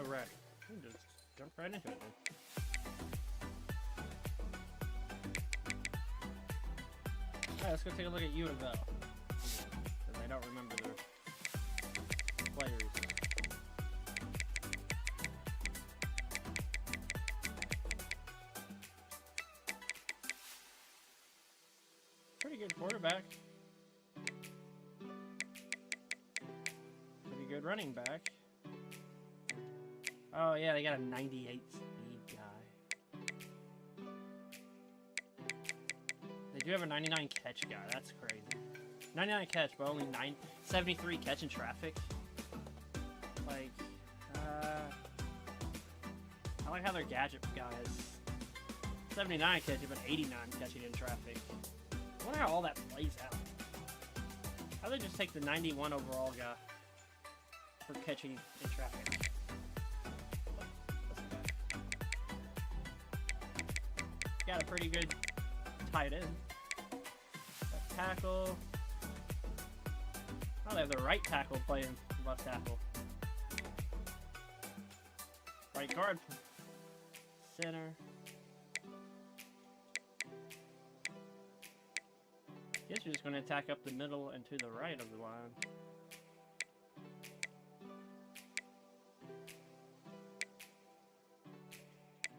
right. Just jump right into it then. Alright, let's go take a look at U of L. Because I don't remember the players. Pretty good quarterback. Pretty good running back. Oh yeah, they got a 98 speed guy. They do have a 99 catch guy. That's crazy. 99 catch, but only 73 catch in traffic. Like, I like how their gadget guy is 79 catching, but 89 catching in traffic. I wonder how all that plays out. How they just take the 91 overall guy for catching in traffic? Got a pretty good tight end. Left tackle. Oh, they have the right tackle playing left tackle. Right guard. Center. Guess you're just going to attack up the middle and to the right of the line.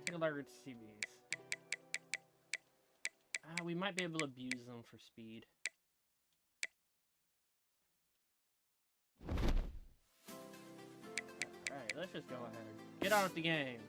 Take a look at CBs. We might be able to abuse them for speed. Alright, let's just go ahead. Get on with the game.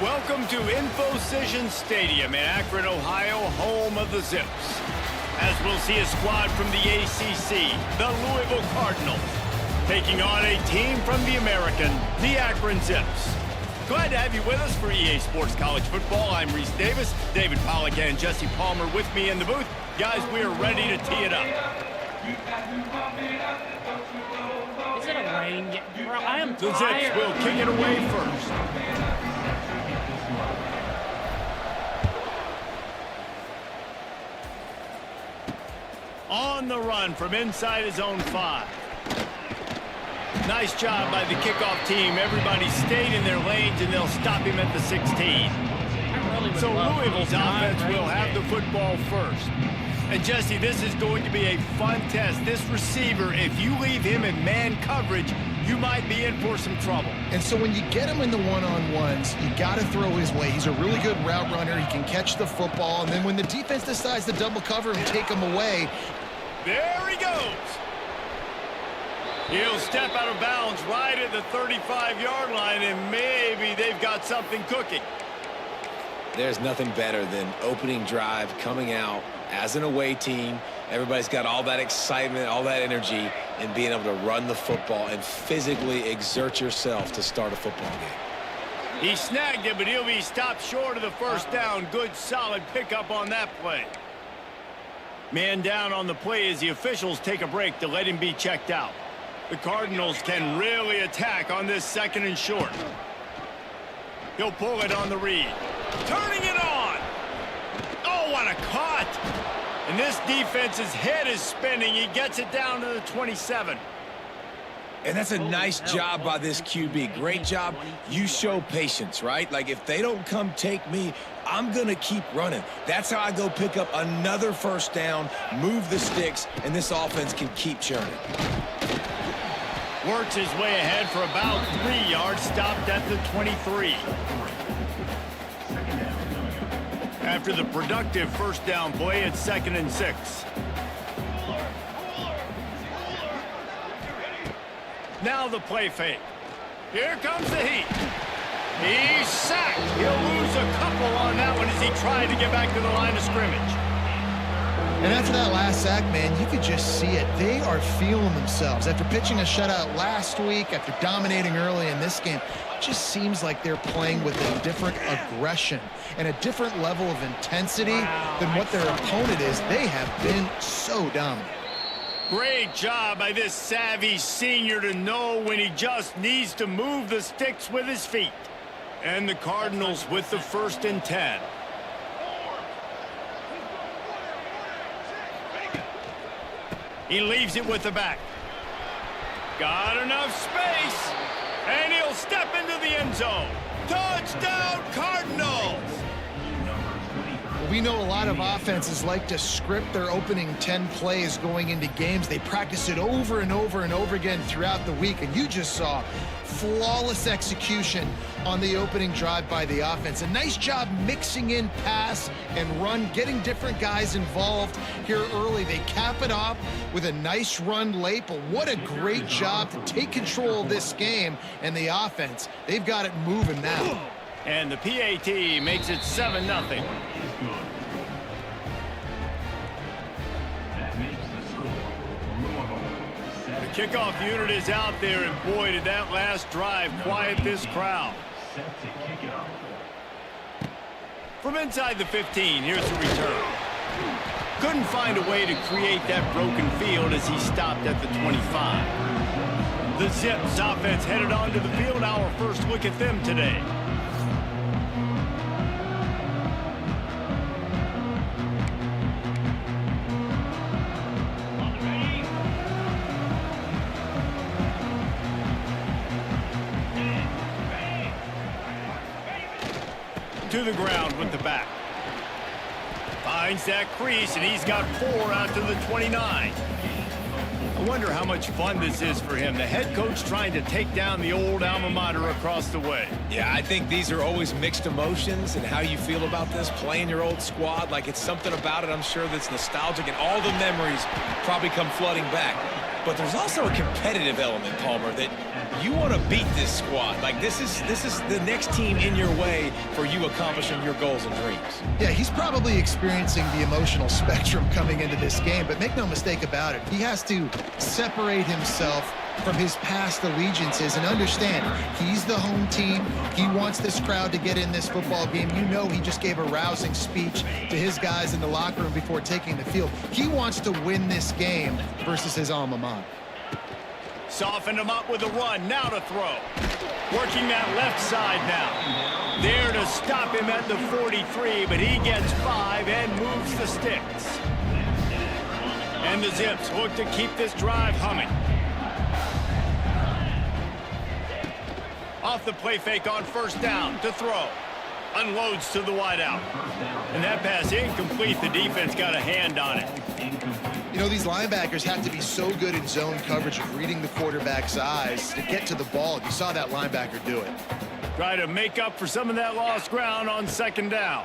Welcome to InfoCision Stadium in Akron, Ohio, home of the Zips. As we'll see a squad from the ACC, the Louisville Cardinals, taking on a team from the American, the Akron Zips. Glad to have you with us for EA Sports College Football. I'm Reese Davis, David Pollack and Jesse Palmer with me in the booth. Guys, we are ready to tee it up. Is it a rain? Bro, I am The tired. Zips will kick it away first. On the run from inside his own 5. Nice job by the kickoff team. Everybody stayed in their lanes, and they'll stop him at the 16. So Louisville's offense will have the football first. And Jesse, this is going to be a fun test. This receiver, if you leave him in man coverage, you might be in for some trouble. And so when you get him in the one-on-ones, you got to throw his way. He's a really good route runner. He can catch the football. And then when the defense decides to double cover and take him away, there he goes. He'll step out of bounds right at the 35-yard line, and maybe they've got something cooking. There's nothing better than opening drive, coming out as an away team. Everybody's got all that excitement, all that energy, and being able to run the football and physically exert yourself to start a football game. He snagged it, but he'll be stopped short of the first down. Good, solid pickup on that play. Man down on the play as the officials take a break to let him be checked out. The Cardinals can really attack on this 2nd and short. He'll pull it on the read. Turning it on. Oh, what a cut. And this defense's head is spinning. He gets it down to the 27. And that's a nice job by this QB. Great job. You show patience, right? Like, if they don't come take me, I'm going to keep running. That's how I go pick up another first down, move the sticks, and this offense can keep churning. Works his way ahead for about 3 yards, stopped at the 23. After the productive first down play, it's 2nd and 6. Now the play fake. Here comes the heat. He's sacked. He'll lose a couple on that one as he tried to get back to the line of scrimmage. and after that last sack, man, you could just see it. They are feeling themselves. After pitching a shutout last week, after dominating early in this game, just seems like they're playing with a different aggression and a different level of intensity than what their opponent is. They have been so dominant. Great job by this savvy senior to know when he just needs to move the sticks with his feet. And the Cardinals with the 1st and 10. He leaves it with the back. Got enough space. And he'll step into the end zone. Touchdown, Cardinals! We know a lot of offenses like to script their opening 10 plays going into games. They practice it over and over and over again throughout the week, and you just saw flawless execution on the opening drive by the offense. A nice job mixing in pass and run, getting different guys involved here early. They cap it off with a nice run late, but what a great job to take control of this game. And the offense, they've got it moving now. And the PAT makes it 7-0. The kickoff unit is out there, and boy, did that last drive quiet this crowd. From inside the 15, here's the return. Couldn't find a way to create that broken field as he stopped at the 25. The Zips offense headed onto the field. Our first look at them today. To the ground with the back. Finds that crease, and he's got 4 out to the 29. I wonder how much fun this is for him. The head coach trying to take down the old alma mater across the way. Yeah, I think these are always mixed emotions, and how you feel about this, playing your old squad. Like, it's something about it, I'm sure, that's nostalgic, and all the memories probably come flooding back. But there's also a competitive element, Palmer, that you want to beat this squad. Like, this is the next team in your way for you accomplishing your goals and dreams. Yeah, he's probably experiencing the emotional spectrum coming into this game, but make no mistake about it, he has to separate himself from his past allegiances and understand he's the home team. He wants this crowd to get in this football game. You know, he just gave a rousing speech to his guys in the locker room before taking the field. He wants to win this game versus his alma mater. Softened him up with a run, now to throw. Working that left side now. There to stop him at the 43, but he gets 5 and moves the sticks. And the Zips look to keep this drive humming. Off the play fake on 1st down to throw. Unloads to the wideout. And that pass incomplete. The defense got a hand on it. You know, these linebackers have to be so good in zone coverage of reading the quarterback's eyes to get to the ball. You saw that linebacker do it. Try to make up for some of that lost ground on 2nd down.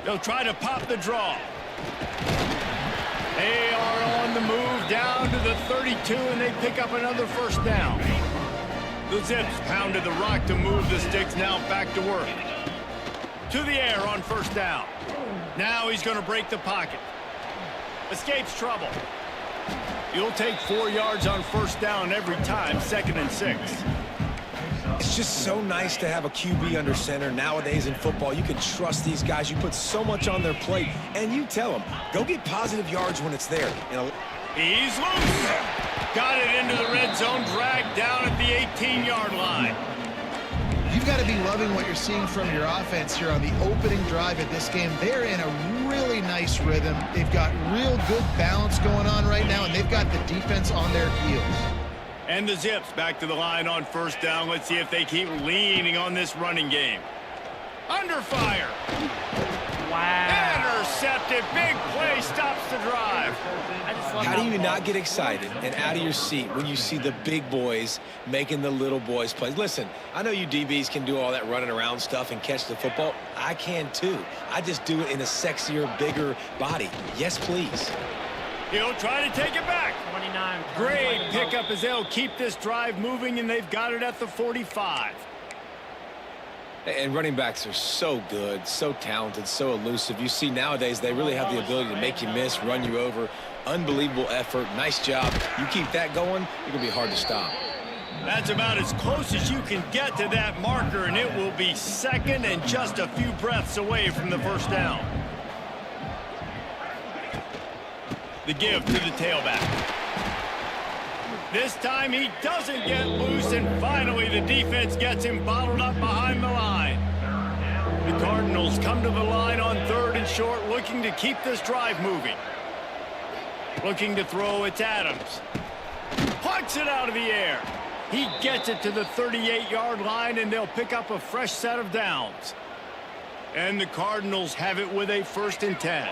They'll try to pop the draw. They are on the move down to the 32, and they pick up another 1st down. The Zips pounded the rock to move the sticks, now back to work. To the air on 1st down. Now he's going to break the pocket. Escapes trouble. You'll take 4 yards on 1st down every time, 2nd and 6. It's just so nice to have a QB under center. Nowadays in football, you can trust these guys. You put so much on their plate, and you tell them, go get positive yards when it's there. He's loose. Got it into the red zone, dragged down at the 18-yard line. You've got to be loving what you're seeing from your offense here on the opening drive of this game. They're in a really nice rhythm. They've got real good balance going on right now, and they've got the defense on their heels. And the Zips back to the line on 1st down. Let's see if they keep leaning on this running game. Under fire. Wow. Intercepted. Big play stops the drive. I just love How do you not get excited and out of your seat when you see the big boys making the little boys play? Listen, I know you DBs can do all that running around stuff and catch the football. I can too. I just do it in a sexier, bigger body. Yes, please. He'll try to take it back. 29. Great pickup as they'll keep this drive moving, and they've got it at the 45. And running backs are so good, so talented, so elusive. You see nowadays they really have the ability to make you miss, run you over. Unbelievable effort. Nice job. You keep that going, you're going to be hard to stop. That's about as close as you can get to that marker, and it will be second and just a few breaths away from the first down. The give to the tailback. This time he doesn't get loose, and finally the defense gets him bottled up behind the line. The Cardinals come to the line on 3rd and short, looking to keep this drive moving. Looking to throw, it's Adams. Plucks it out of the air. He gets it to the 38-yard line, and they'll pick up a fresh set of downs. And the Cardinals have it with a 1st and 10.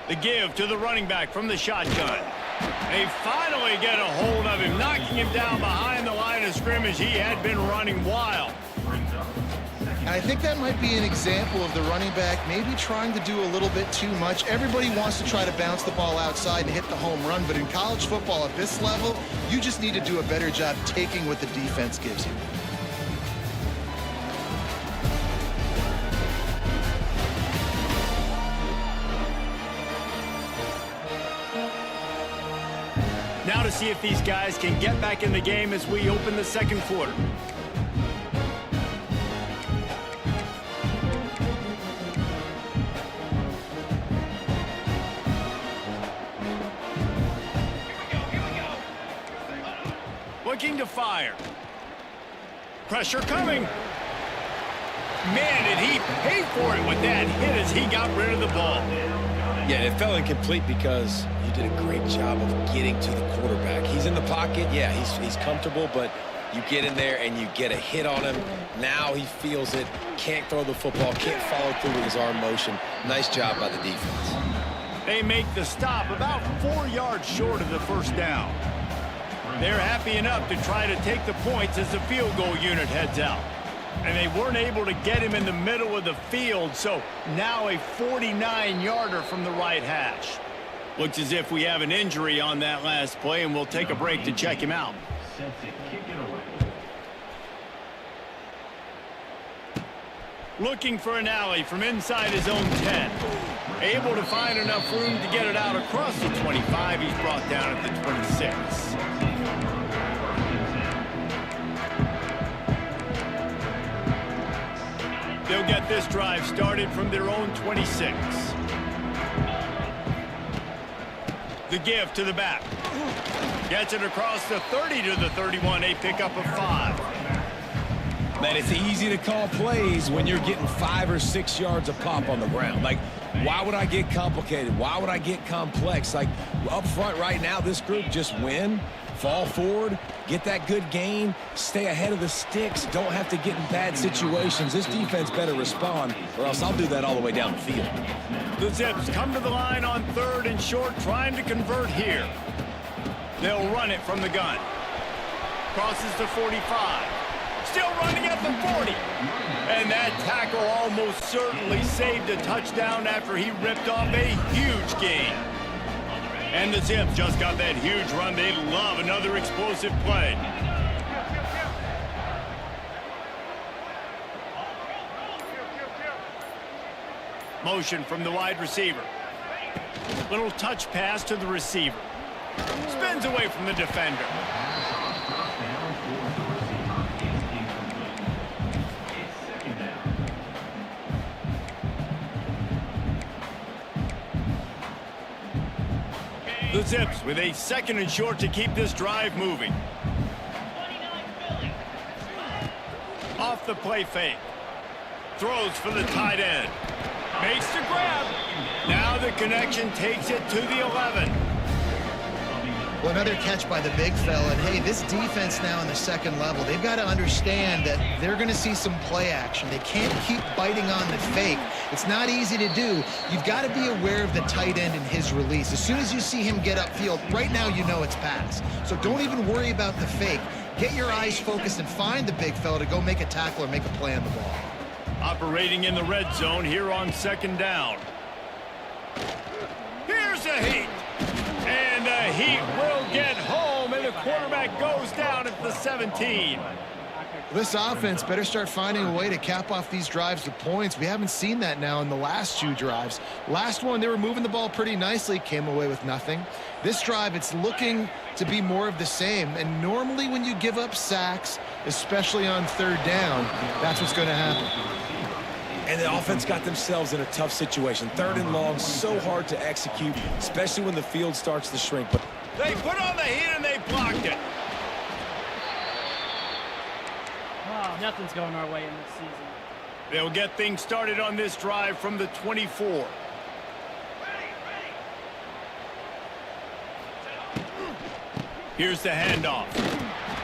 The give to the running back from the shotgun. They finally get a hold of him, knocking him down behind the line of scrimmage. He had been running wild. And I think that might be an example of the running back maybe trying to do a little bit too much. Everybody wants to try to bounce the ball outside and hit the home run, but in college football at this level, you just need to do a better job taking what the defense gives you. Now to see if these guys can get back in the game as we open the second quarter. Looking to fire. Pressure coming. Man, did he pay for it with that hit as he got rid of the ball. Yeah, it fell incomplete because you did a great job of getting to the quarterback. He's in the pocket. Yeah, he's comfortable, but you get in there and you get a hit on him. Now he feels it, can't throw the football, can't follow through with his arm motion. Nice job by the defense. They make the stop about 4 yards short of the first down. They're happy enough to try to take the points as the field goal unit heads out. And they weren't able to get him in the middle of the field, so now a 49-yarder from the right hash. Looks as if we have an injury on that last play, and we'll take a break to check him out. Looking for an alley from inside his own 10. Able to find enough room to get it out across the 25. He's brought down at the 26. They'll get this drive started from their own 26. The give to the back. Gets it across the 30 to the 31. A pickup of 5. Man, it's easy to call plays when you're getting 5 or 6 yards a pop on the ground. Like, why would I get complicated? Why would I get complex? Like, up front right now, this group just win, fall forward, get that good gain, stay ahead of the sticks, don't have to get in bad situations. This defense better respond, or else I'll do that all the way down the field. The Zips come to the line on 3rd and short, trying to convert here. They'll run it from the gun. Crosses the 45. Still running at the 40. And that tackle almost certainly saved a touchdown after he ripped off a huge gain. And the Zips just got that huge run. They love another explosive play. Motion from the wide receiver. Little touch pass to the receiver. Spins away from the defender. The Zips with a 2nd and short to keep this drive moving. Off the play fake. Throws for the tight end. Makes the grab. Now the connection takes it to the 11. Well, another catch by the big fella. And, hey, this defense now in the second level, they've got to understand that they're going to see some play action. They can't keep biting on the fake. It's not easy to do. You've got to be aware of the tight end and his release. As soon as you see him get upfield, right now you know it's pass. So don't even worry about the fake. Get your eyes focused and find the big fella to go make a tackle or make a play on the ball. Operating in the red zone here on 2nd down. Here's a heat. And the heat will get home, and the quarterback goes down at the 17. This offense better start finding a way to cap off these drives with points. We haven't seen that now in the last 2 drives. Last one, they were moving the ball pretty nicely, came away with nothing. This drive, it's looking to be more of the same. And normally when you give up sacks, especially on 3rd down, that's what's going to happen. And the offense got themselves in a tough situation. 3rd and long, so hard to execute, especially when the field starts to shrink. But They put on the heat and they blocked it. Oh, nothing's going our way in this season. They'll get things started on this drive from the 24. Here's the handoff.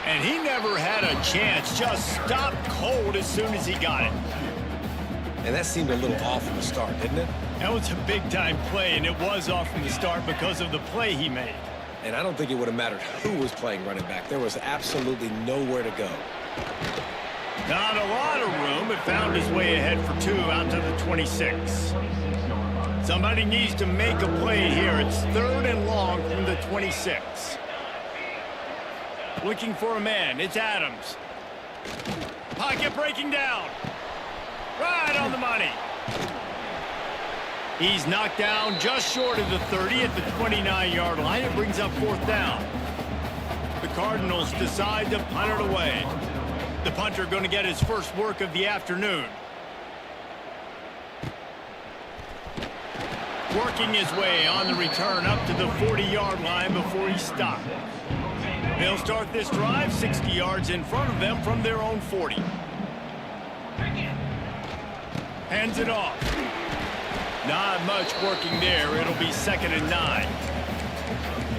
And he never had a chance. Just stopped cold as soon as he got it. And that seemed a little off from the start, didn't it? That was a big-time play, and it was off from the start because of the play he made. And I don't think it would have mattered who was playing running back. There was absolutely nowhere to go. Not a lot of room. It found his way ahead for 2 out to the 26. Somebody needs to make a play here. It's 3rd and long from the 26. Looking for a man. It's Adams. Pocket breaking down. Right on the money. He's knocked down just short of the 30 at the 29-yard line. It brings up 4th down. The Cardinals decide to punt it away. The punter going to get his first work of the afternoon. Working his way on the return up to the 40-yard line before he stopped. They'll start this drive 60 yards in front of them from their own 40. Hands it off. Not much working there. It'll be 2nd and 9.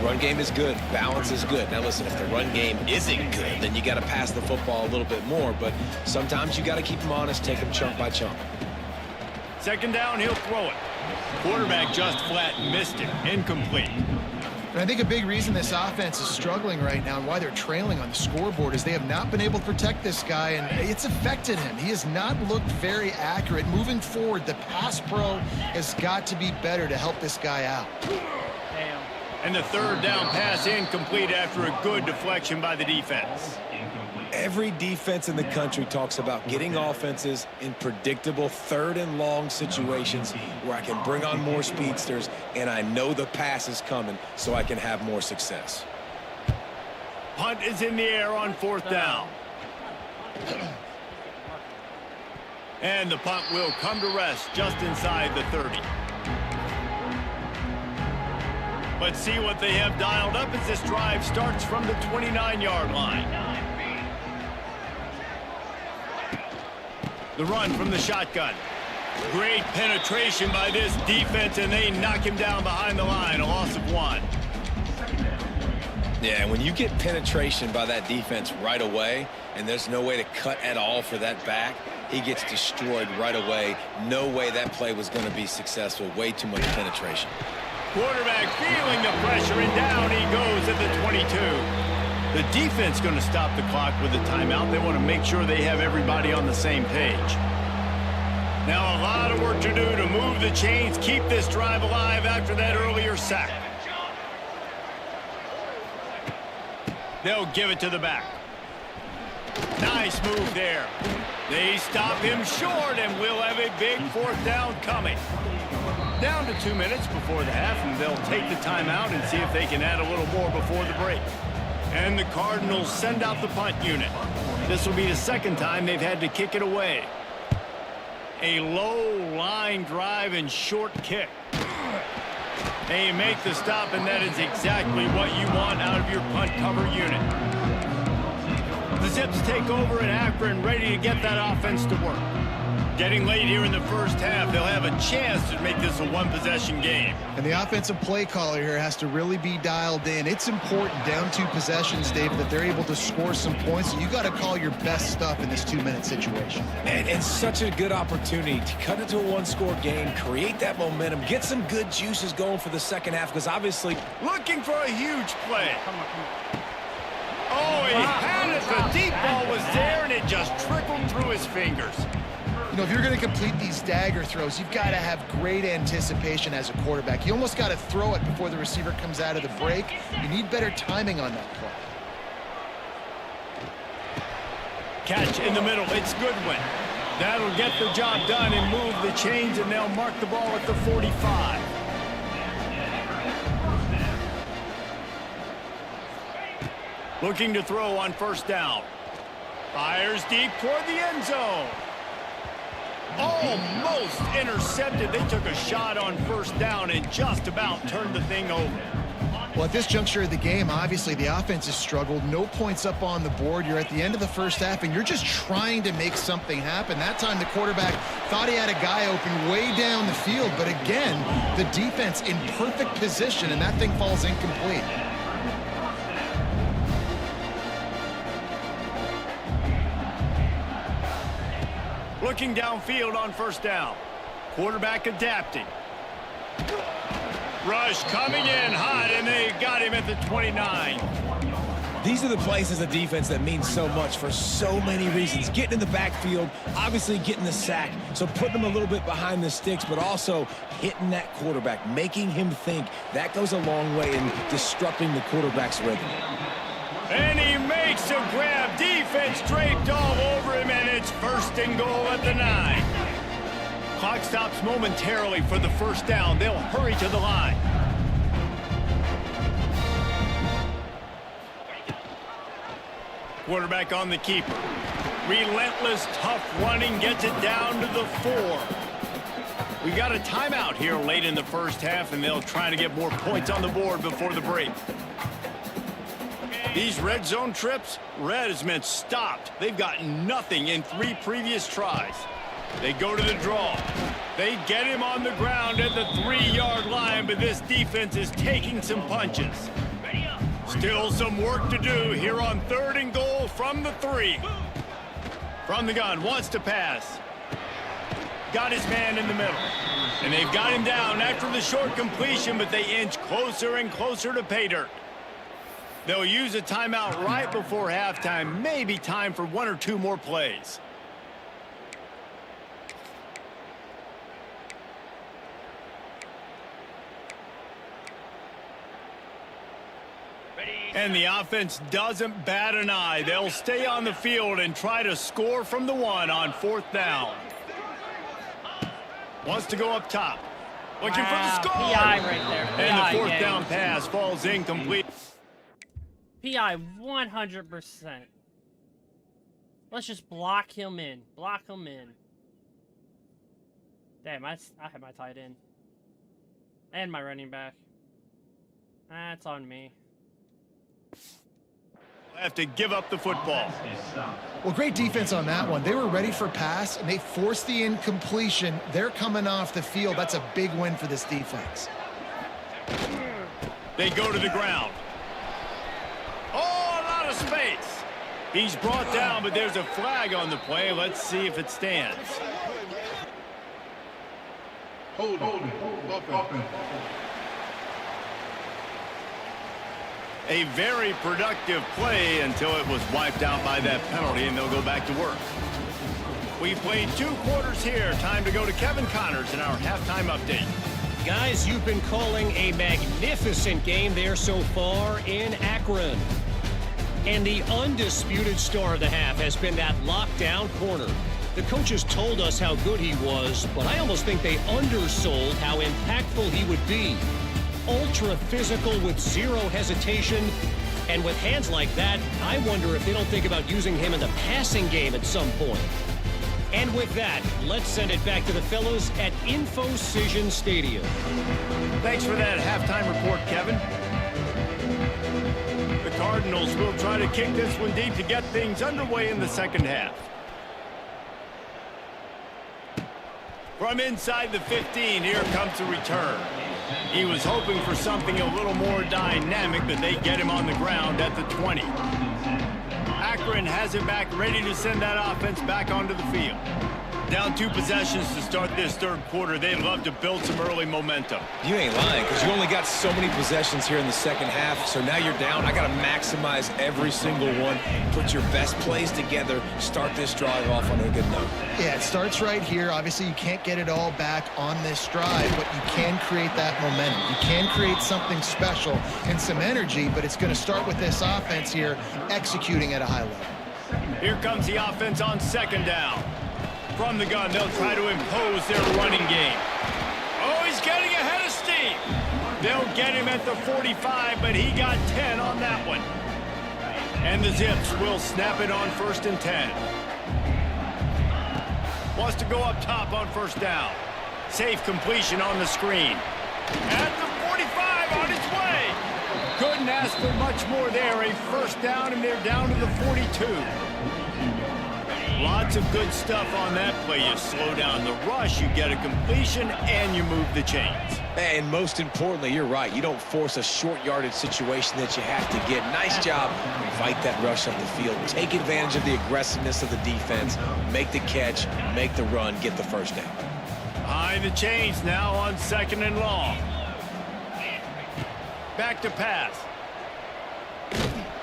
Run game is good. Balance is good. Now, listen, if the run game isn't good, then you got to pass the football a little bit more. But sometimes you got to keep them honest, take them chunk by chunk. 2nd down, he'll throw it. Quarterback just flat missed it. Incomplete. And I think a big reason this offense is struggling right now and why they're trailing on the scoreboard is they have not been able to protect this guy, and it's affected him. He has not looked very accurate. Moving forward, the pass pro has got to be better to help this guy out. Damn. And the 3rd down pass incomplete after a good deflection by the defense. Every defense in the country talks about getting offenses in predictable 3rd and long situations where I can bring on more speedsters and I know the pass is coming so I can have more success. Punt is in the air on 4th down. And the punt will come to rest just inside the 30. Let's see what they have dialed up as this drive starts from the 29-yard line. The run from the shotgun. Great penetration by this defense, and they knock him down behind the line. A loss of 1. Yeah, when you get penetration by that defense right away, and there's no way to cut at all for that back, he gets destroyed right away. No way that play was going to be successful. Way too much penetration. Quarterback feeling the pressure, and down he goes at the 22. The defense going to stop the clock with a timeout. They want to make sure they have everybody on the same page. Now a lot of work to do to move the chains, keep this drive alive after that earlier sack. They'll give it to the back. Nice move there. They stop him short, and we'll have a big 4th down coming. Down to 2 minutes before the half, and they'll take the timeout and see if they can add a little more before the break. And the Cardinals send out the punt unit. This will be the 2nd time they've had to kick it away. A low line drive and short kick. They make the stop, and that is exactly what you want out of your punt cover unit. The Zips take over in Akron, ready to get that offense to work. Getting late here in the first half, they'll have a chance to make this a 1-possession game. And the offensive play caller here has to really be dialed in. It's important down 2 possessions, Dave, that they're able to score some points. So you got to call your best stuff in this 2-minute situation. And it's such a good opportunity to cut it to a 1-score game, create that momentum, get some good juices going for the 2nd half, because obviously looking for a huge play. Oh, he had it. The deep ball was there, and it just trickled through his fingers. You know, if you're going to complete these dagger throws, you've got to have great anticipation as a quarterback. You almost got to throw it before the receiver comes out of the break. You need better timing on that play. catch in the middle. It's Goodwin. That'll get the job done and move the chains, and they'll mark the ball at the 45. Looking to throw on first down. Fires deep toward the end zone. Almost intercepted. They took a shot on first down and just about turned the thing over. Well, at this juncture of the game, obviously the offense has struggled. No points up on the board. You're at the end of the first half, and you're just trying to make something happen. That time the quarterback thought he had a guy open way down the field, but again, the defense in perfect position, and that thing falls incomplete. Looking downfield on first down. Quarterback adapting. Rush coming in hot, and they got him at the 29. These are the plays as a defense that mean so much for so many reasons. Getting in the backfield, obviously getting the sack, so putting them a little bit behind the sticks, but also hitting that quarterback, making him think. That goes a long way in disrupting the quarterback's rhythm. And he makes a grab. Defense draped all over him, and it's first and goal at the 9. Clock stops momentarily for the first down. They'll hurry to the line. Quarterback on the keeper. Relentless, tough running, gets it down to the 4. We got a timeout here late in the first half, and they'll try to get more points on the board before the break. These red zone trips, red has meant stopped. They've gotten nothing in 3 previous tries. They go to the draw. They get him on the ground at the 3-yard line, but this defense is taking some punches. Still some work to do here on 3rd and goal from the 3. From the gun, wants to pass. Got his man in the middle. And they've got him down after the short completion, but they inch closer and closer to pay dirt. They'll use a timeout right before halftime. Maybe time for 1 or 2 more plays. And the offense doesn't bat an eye. They'll stay on the field and try to score from the 1 on 4th down. Wants to go up top. Looking for the score. PI right there. And PI the 4th game. down pass falls incomplete. PI 100%. Let's just block him in. Block him in. Damn, I had my tight end. And my running back. That's on me. Have to give up the football. Well, great defense on that one. They were ready for pass, and they forced the incompletion. They're coming off the field. That's a big win for this defense. They go to the ground. Oh, a lot of space. He's brought down, but there's a flag on the play. Let's see if it stands. Hold on. A very productive play until it was wiped out by that penalty, and they'll go back to work. We've played 2 quarters here. Time to go to Kevin Connors in our halftime update. Guys, you've been calling a magnificent game there so far in Akron. And the undisputed star of the half has been that lockdown corner. The coaches told us how good he was, but I almost think they undersold how impactful he would be. Ultra physical with 0 hesitation, and with hands like that, I wonder if they don't think about using him in the passing game at some point. And with that, let's send it back to the fellows at InfoCision Stadium. Thanks for that halftime report, Kevin. The Cardinals will try to kick this one deep to get things underway in the second half. From inside the 15, here comes the return. He was hoping for something a little more dynamic, but they get him on the ground at the 20. Akron has it back, ready to send that offense back onto the field. Down 2 possessions to start this 3rd quarter. They'd love to build some early momentum. You ain't lying, because you only got so many possessions here in the second half, so now you're down. I got to maximize every single one, put your best plays together, start this drive off on a good note. Yeah, it starts right here. Obviously, you can't get it all back on this drive, but you can create that momentum. You can create something special and some energy, but it's going to start with this offense here executing at a high level. Here comes the offense on second down. From the gun, they'll try to impose their running game. Oh, he's getting ahead of steam. They'll get him at the 45, but he got 10 on that one. And the Zips will snap it on 1st and 10. Wants to go up top on 1st down. Safe completion on the screen. At the 45, on its way. Couldn't ask for much more there. A 1st down, and they're down to the 42. Lots of good stuff on that play. You slow down the rush, you get a completion, and you move the chains. And most importantly, you're right. You don't force a short yardage situation that you have to get. Nice job. Fight that rush up the field. Take advantage of the aggressiveness of the defense. Make the catch, make the run, get the 1st down. Behind the chains now on 2nd and long. Back to pass.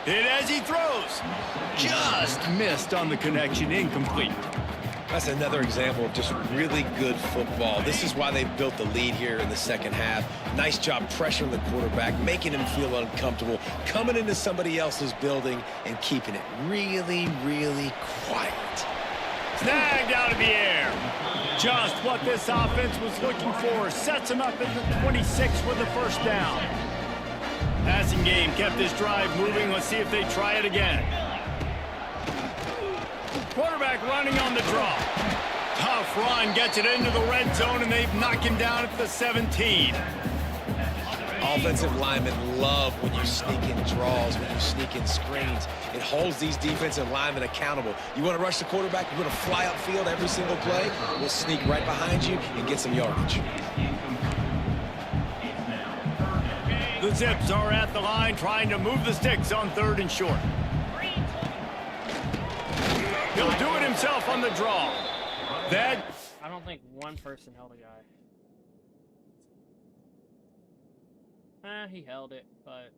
Hit as he throws. Just missed on the connection, incomplete. That's another example of just really good football. This is why they built the lead here in the 2nd half. Nice job pressuring the quarterback, making him feel uncomfortable, coming into somebody else's building and keeping it really, really quiet. Snagged out of the air. Just what this offense was looking for. Sets him up at the 26 with the 1st down. Passing game kept this drive moving. Let's see if they try it again. Quarterback running on the draw. Tough run, gets it into the red zone, and they've knocked him down at the 17. Offensive linemen love when you sneak in draws, when you sneak in screens. It holds these defensive linemen accountable. You want to rush the quarterback, you want to fly upfield every single play, we'll sneak right behind you and get some yardage. The Zips are at the line trying to move the sticks on 3rd and short. He'll do it himself on the draw. I don't think one person held a guy. He held it, but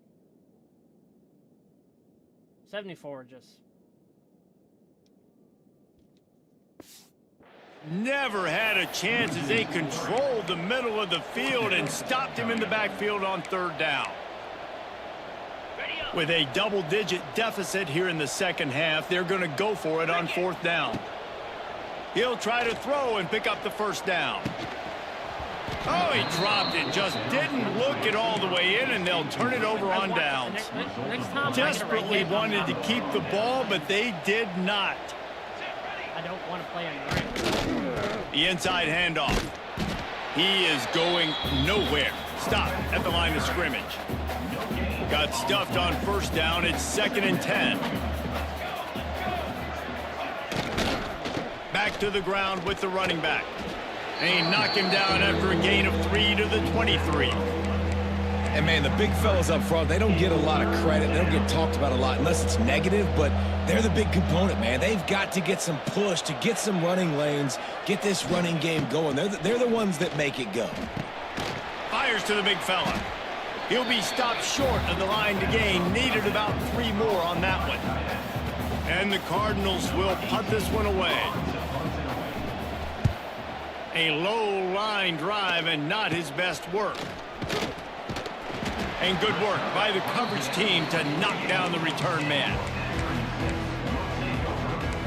74 just... Never had a chance as they controlled the middle of the field and stopped him in the backfield on 3rd down. With a double-digit deficit here in the 2nd half, they're going to go for it on 4th down. He'll try to throw and pick up the 1st down. Oh, he dropped it. Just didn't look it all the way in, and they'll turn it over on downs. Next time, Desperately wanted to keep the ball, but they did not. I don't want to play on the right. The inside handoff. He is going nowhere. Stop at the line of scrimmage. Got stuffed on 1st down. It's 2nd and 10. Back to the ground with the running back. They knock him down after a gain of 3 to the 23. And, man, the big fellas up front, they don't get a lot of credit. They don't get talked about a lot unless it's negative, but they're the big component, man. They've got to get some push, to get some running lanes, get this running game going. They're the ones that make it go. Fires to the big fella. He'll be stopped short of the line to gain. Needed about 3 more on that one. And the Cardinals will punt this one away. A low line drive and not his best work. And good work by the coverage team to knock down the return man.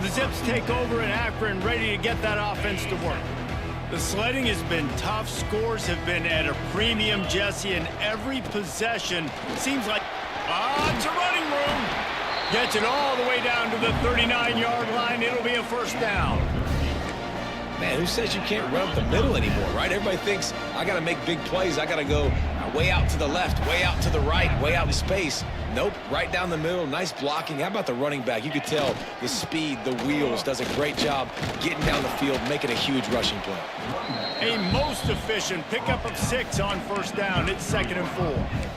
The Zips take over in Akron, ready to get that offense to work. The sledding has been tough. Scores have been at a premium, Jesse, and every possession seems like it's a running room. Gets it all the way down to the 39-yard line. It'll be a 1st down. Man, who says you can't run up the middle anymore, right? Everybody thinks, I got to make big plays. I got to go way out to the left, way out to the right, way out in space. Nope, right down the middle, nice blocking. How about the running back? You could tell the speed, the wheels, does a great job getting down the field, making a huge rushing play. A most efficient pickup of 6 on 1st down. It's 2nd and 4.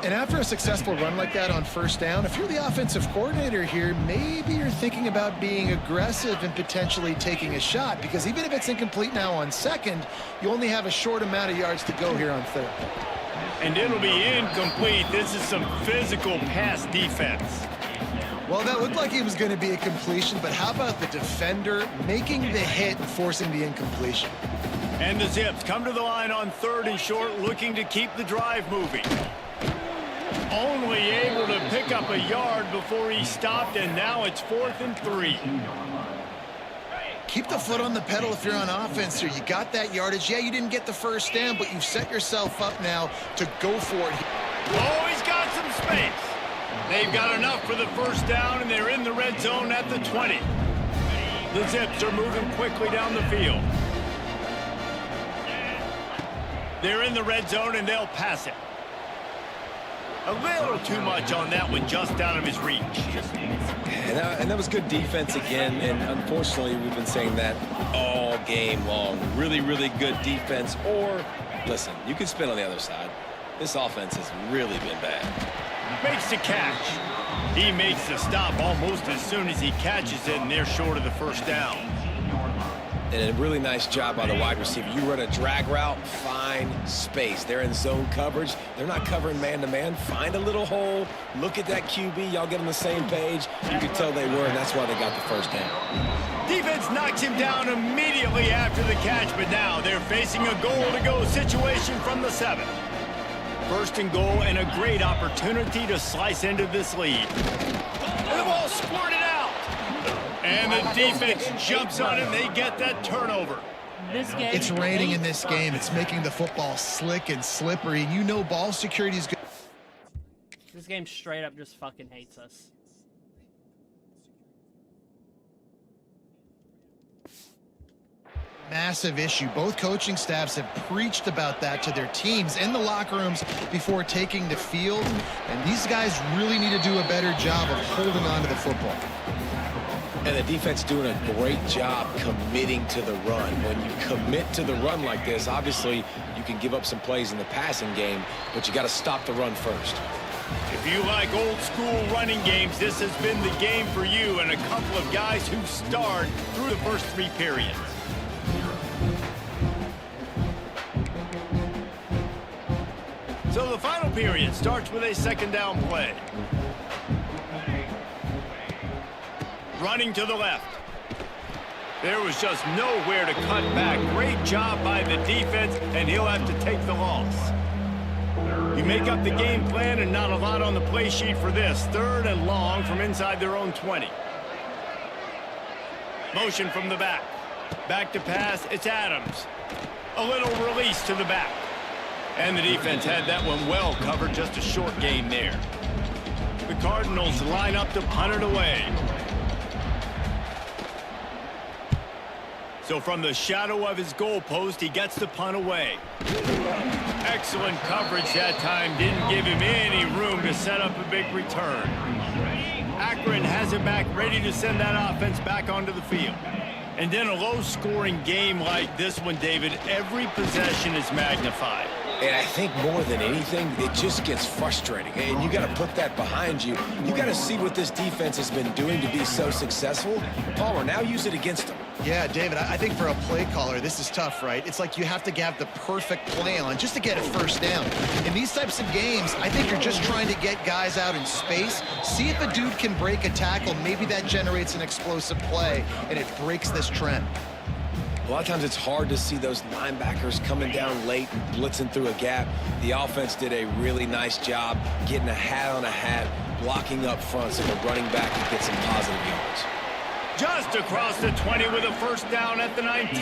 And after a successful run like that on 1st down, if you're the offensive coordinator here, maybe you're thinking about being aggressive and potentially taking a shot, because even if it's incomplete now on 2nd, you only have a short amount of yards to go here on 3rd. And it'll be incomplete. This is some physical pass defense. Well, that looked like it was going to be a completion, but how about the defender making the hit and forcing the incompletion? And the Zips come to the line on 3rd and short, looking to keep the drive moving. only able to pick up a yard before he stopped, and now it's 4th and 3. Keep the foot on the pedal if you're on offense here. You got that yardage. Yeah, you didn't get the first down, but you've set yourself up now to go for it. Oh, he's got some space. They've got enough for the first down, and they're in the red zone at the 20. The Zips are moving quickly down the field. They're in the red zone, and they'll pass it. A little too much on that one, just out of his reach. And that was good defense again, and unfortunately, we've been saying that all game long. Really, really good defense, or, listen, you can spin on the other side. This offense has really been bad. Makes the catch. He makes the stop almost as soon as he catches it, and they're short of the first down. And a really nice job by the wide receiver. You run a drag route, find space. They're in zone coverage. They're not covering man-to-man. Find a little hole. Look at that QB. Y'all get on the same page. You could tell they were, and that's why they got the first down. Defense knocks him down immediately after the catch, but now they're facing a goal-to-go situation from the 7. 1st and goal, and a great opportunity to slice into this lead. And the ball squirted out. And the defense jumps on it. They get that turnover. It's raining in this game. It's making the football slick and slippery. And you know ball security is good. This game straight up just fucking hates us. Massive issue. Both coaching staffs have preached about that to their teams in the locker rooms before taking the field. And these guys really need to do a better job of holding on to the football. And the defense doing a great job committing to the run. When you commit to the run like this, obviously you can give up some plays in the passing game, but you got to stop the run first. If you like old school running games, this has been the game for you and a couple of guys who starred through the first 3 periods. So the final period starts with a 2nd down play. Running to the left. There was just nowhere to cut back. Great job by the defense, and he'll have to take the loss. You make up the game plan, and not a lot on the play sheet for this. 3rd and long from inside their own 20. Motion from the back. Back to pass, it's Adams. A little release to the back. And the defense had that one well covered, just a short gain there. The Cardinals line up to punt it away. So from the shadow of his goalpost, he gets the punt away. Excellent coverage that time. Didn't give him any room to set up a big return. Akron has it back, ready to send that offense back onto the field. And in a low-scoring game like this one, David, every possession is magnified. And I think more than anything, it just gets frustrating. And you got to put that behind you. You got to see what this defense has been doing to be so successful. Palmer, now use it against them. Yeah, David, I think for a play caller, this is tough, right? It's like you have to have the perfect play on just to get a first down. In these types of games, I think you're just trying to get guys out in space, see if a dude can break a tackle. Maybe that generates an explosive play, and it breaks this trend. A lot of times it's hard to see those linebackers coming down late and blitzing through a gap. The offense did a really nice job getting a hat on a hat, blocking up front so the running back can get some positive yards. Just across the 20 with a first down at the 19.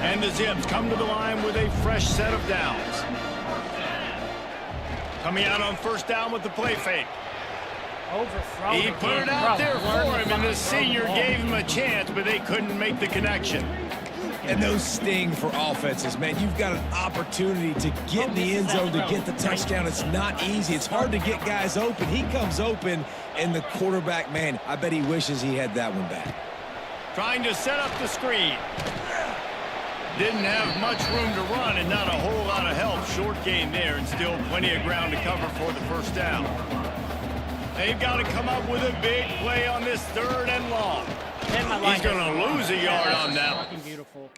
And the Zips come to the line with a fresh set of downs. Coming out on first down with the play fake. Overthrown. He put it out there for him, and the senior gave him a chance, but they couldn't make the connection. And those sting for offenses, man. You've got an opportunity to get in the end zone to get the touchdown. It's not easy. It's hard to get guys open. He comes open, and the quarterback, man, I bet he wishes he had that one back. Trying to set up the screen. Didn't have much room to run and not a whole lot of help. Short gain there and still plenty of ground to cover for the first down. They've got to come up with a big play on this 3rd and long. He's going to lose a yard on that one. Fucking beautiful.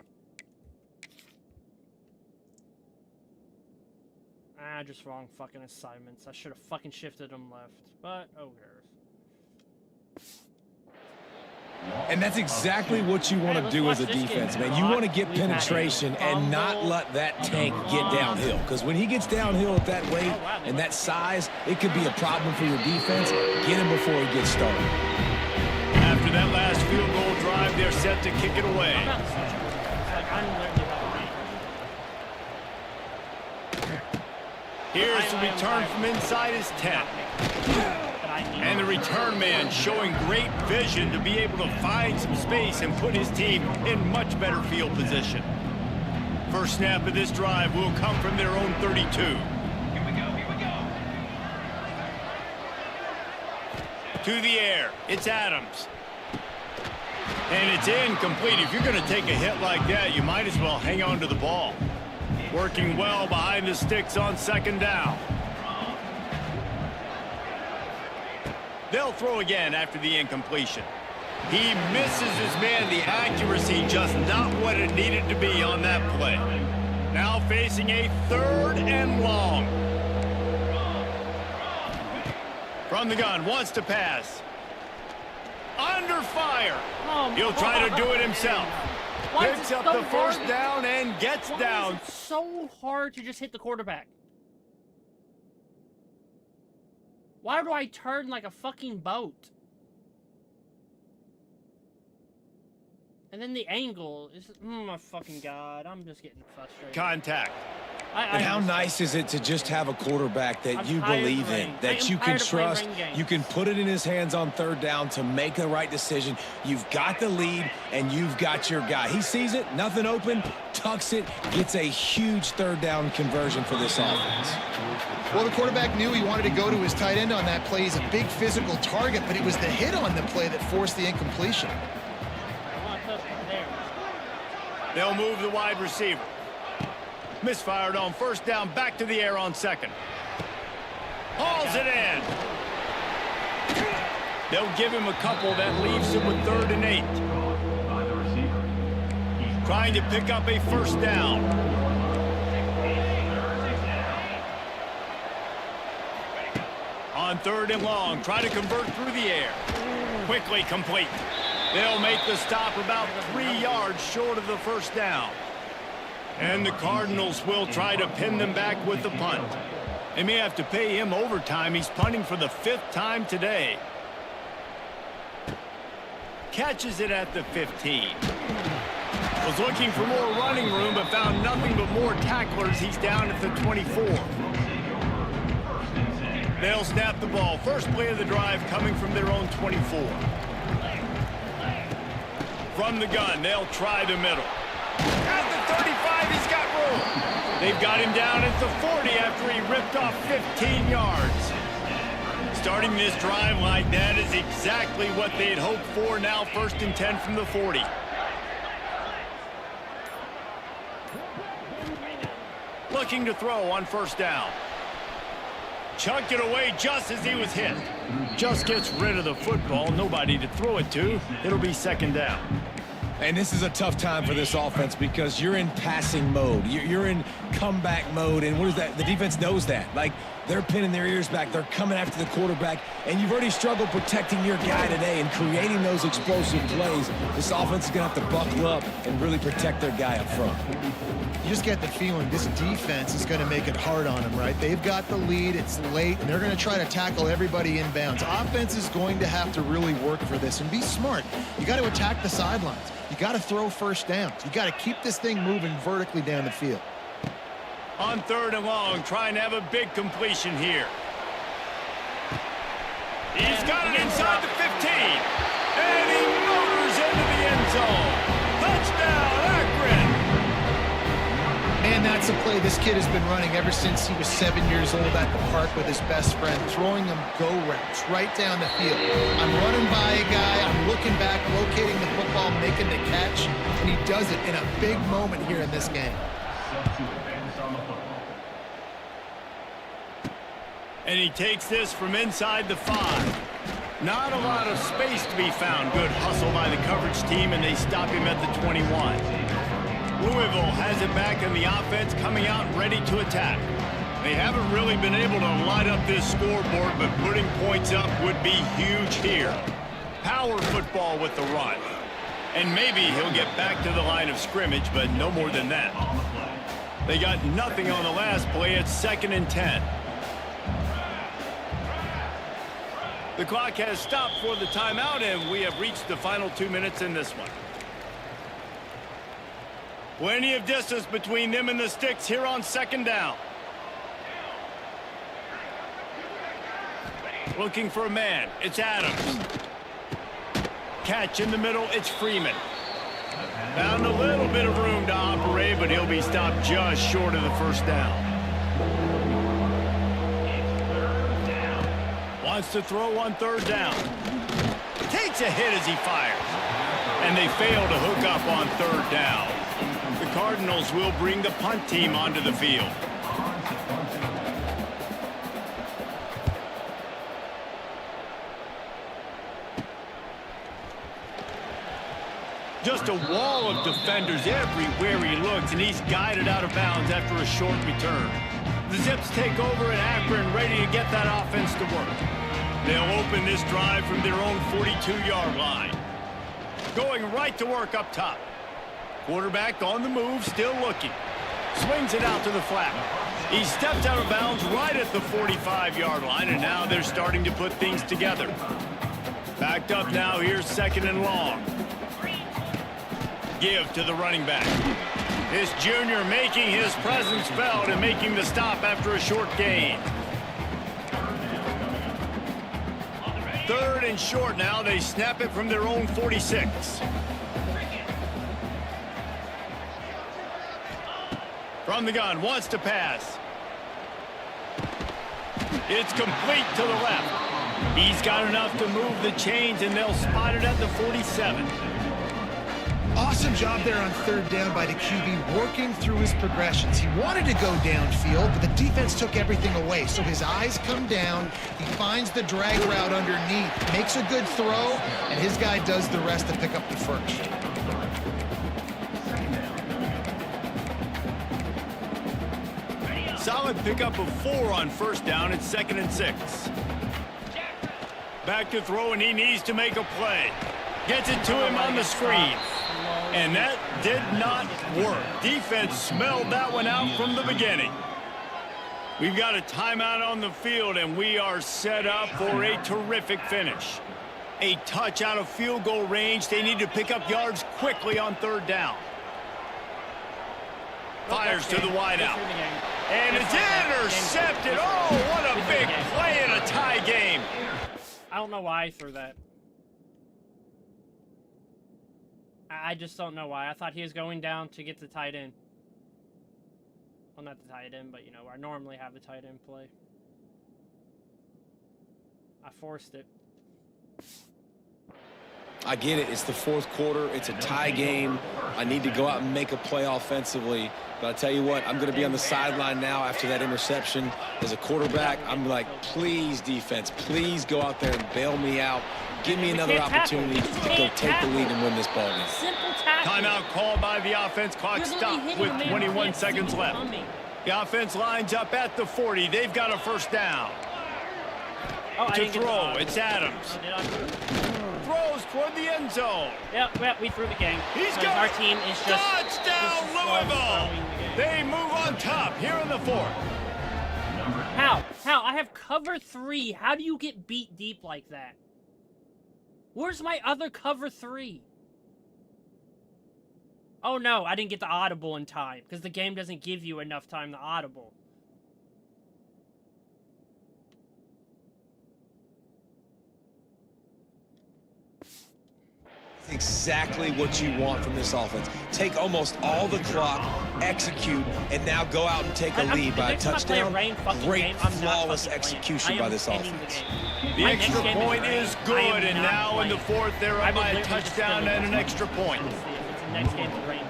Just wrong fucking assignments. I should have fucking shifted them left, but oh cares. And that's exactly what you want to do as a defense, man. You want to get penetration and not let that tank get downhill. Because when he gets downhill at that weight and that size, it could be a problem for your defense. Get him before he gets started. After that last field goal drive, they're set to kick it away. Here's the return from inside his 10. And the return man showing great vision to be able to find some space and put his team in much better field position. First snap of this drive will come from their own 32. To the air, it's Adams. And it's incomplete. If you're going to take a hit like that, you might as well hang on to the ball. Working well behind the sticks on second down. They'll throw again after the incompletion. He misses his man. The accuracy just not what it needed to be on that play. Now facing a 3rd and long. From the gun, wants to pass. Under fire. He'll try to do it himself. Picks up the first down and gets down. It's so hard to just hit the quarterback. Why do I turn like a fucking boat? And then the angle is, my fucking God, I'm just getting frustrated. Contact. And how nice is it to just have a quarterback that you believe in, that you can trust, you can put it in his hands on 3rd down to make the right decision. You've got the lead, and you've got your guy. He sees it, nothing open, tucks it, gets a huge 3rd down conversion for this offense. Well, the quarterback knew he wanted to go to his tight end on that play. He's a big physical target, but it was the hit on the play that forced the incompletion. They'll move the wide receiver. Misfired on first down, back to the air on second. Hauls it in. They'll give him a couple. That leaves him with 3rd and 8. Trying to pick up a first down. On 3rd and long, try to convert through the air. Quickly complete. They'll make the stop about 3 yards short of the first down. And the Cardinals will try to pin them back with the punt. They may have to pay him overtime. He's punting for the 5th time today. Catches it at the 15. Was looking for more running room, but found nothing but more tacklers. He's down at the 24. They'll snap the ball. First play of the drive coming from their own 24. From the gun, they'll try the middle. At the 35, he's got room. They've got him down at the 40 after he ripped off 15 yards. Starting this drive like that is exactly what they'd hoped for. Now 1st and 10 from the 40. Looking to throw on first down. Chucked it away just as he was hit. Just gets rid of the football. Nobody to throw it to. It'll be 2nd down. And this is a tough time for this offense because you're in passing mode. You're in comeback mode. And what is that? The defense knows that. Like, they're pinning their ears back. They're coming after the quarterback. And you've already struggled protecting your guy today and creating those explosive plays. This offense is going to have to buckle up and really protect their guy up front. You just get the feeling this defense is going to make it hard on them, right? They've got the lead. It's late, and they're going to try to tackle everybody inbounds. Offense is going to have to really work for this and be smart. You got to attack the sidelines. You got to throw first downs. You got to keep this thing moving vertically down the field. On 3rd and long, trying to have a big completion here. He's got it inside the 15. And he motors into the end zone. Touchdown, Akron. And that's a play this kid has been running ever since he was 7 years old at the park with his best friend, throwing them go routes right down the field. I'm running by a guy, I'm looking back, locating the football, making the catch, and he does it in a big moment here in this game. And he takes this from inside the 5. Not a lot of space to be found. Good hustle by the coverage team, and they stop him at the 21. Louisville has it back in the offense, coming out ready to attack. They haven't really been able to light up this scoreboard, but putting points up would be huge here. power football with the run. And maybe he'll get back to the line of scrimmage, but no more than that. They got nothing on the last play. It's 2nd and 10. The clock has stopped for the timeout, and we have reached the final 2 minutes in this one. Plenty of distance between them and the sticks here on 2nd down. Looking for a man. It's Adams. Catch in the middle. It's Freeman. Found a little bit of room to operate, but he'll be stopped just short of the 1st down. Wants to throw on 3rd down. Takes a hit as he fires. And they fail to hook up on 3rd down. The Cardinals will bring the punt team onto the field. Just a wall of defenders everywhere he looks, and he's guided out of bounds after a short return. The Zips take over at Akron, ready to get that offense to work. They'll open this drive from their own 42-yard line. Going right to work up top. Quarterback on the move, still looking. Swings it out to the flat. He stepped out of bounds right at the 45-yard line, and now they're starting to put things together. Backed up now, here's 2nd and long. Give to the running back. This junior making his presence felt and making the stop after a short gain. 3rd and short now. They snap it from their own 46. From the gun, wants to pass. It's complete to the left. He's got enough to move the chains, and they'll spot it at the 47. Awesome job there on 3rd down by the QB, working through his progressions. He wanted to go downfield, but the defense took everything away. So his eyes come down. He finds the drag route underneath, makes a good throw, and his guy does the rest to pick up the 1st. Solid pickup of 4 on 1st down. It's 2nd and 6. Back to throw, and he needs to make a play. Gets it to him on the screen. And that did not work. Defense smelled that one out from the beginning. We've got a timeout on the field, and we are set up for a terrific finish. A touch out of field goal range. They need to pick up yards quickly on 3rd down. Fires to the wideout. And it's intercepted. Oh, what a big play in a tie game. I don't know why I threw that. I just don't know why. I thought he was going down to get the tight end. Well, not the tight end, but, you know, I normally have the tight end play. I forced it. I get it. It's the 4th quarter. It's a tie game. I need to go out and make a play offensively. But I tell you what, I'm going to be on the sideline now after that interception. As a quarterback, I'm like, please, defense, please go out there and bail me out. Give me another opportunity to go take the lead and win this ball game. Simple tackle. Timeout called by the offense. Clock stopped with 21 seconds left. The offense lines up at the 40. They've got a 1st down. To throw, it's Adams. Throws toward the end zone. Yep, we threw the game. He's got our team is just touchdown, Louisville. They move on top here in the 4th. How? I have cover 3. How do you get beat deep like that? Where's my other cover 3? Oh no, I didn't get the audible in time because the game doesn't give you enough time to audible. Exactly what you want from this offense. Take almost all the clock, execute, and now go out and take a lead by a touchdown. Great, flawless execution by this offense. The extra point is good, and now in the 4th, they're up by a touchdown and an extra point. It's the next game's a rain game.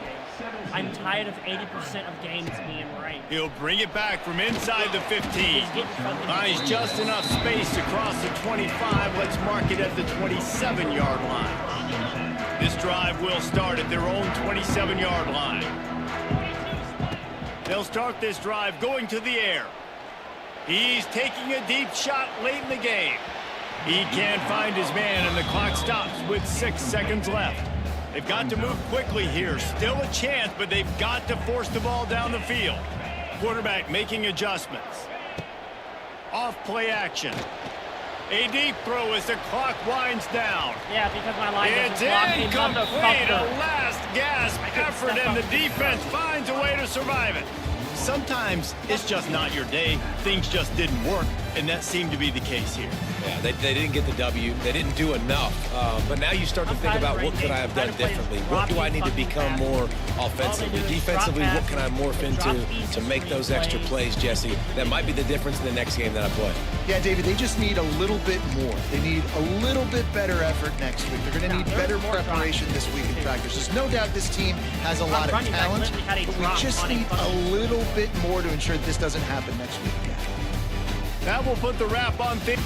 I'm tired of 80% of games being rain. He'll bring it back from inside the 15. Buys just enough space to cross the 25. Let's mark it at the 27-yard line. This drive will start at their own 27-yard line. They'll start this drive going to the air. He's taking a deep shot late in the game. He can't find his man, and the clock stops with 6 seconds left. They've got to move quickly here. Still a chance, but they've got to force the ball down the field. Quarterback making adjustments. Off play action. A deep throw as the clock winds down. Yeah, because my line It's doesn't block me, incomplete. A motherfucker. last gasp effort, and the defense finds a way to survive it. Sometimes it's just not your day. Things just didn't work, and that seemed to be the case here. Yeah, they didn't get the W. They didn't do enough. But now you start to think about what could I have done differently? What do I need to become more offensively? Defensively, what can I morph into to make those extra plays, Jesse? That might be the difference in the next game that I play. Yeah, David, they just need a little bit more. They need a little bit better effort next week. They're going to need better preparation this week in practice. There's no doubt this team has a lot of talent, but we just need a little bit more to ensure that this doesn't happen next week again. That will put the wrap on things.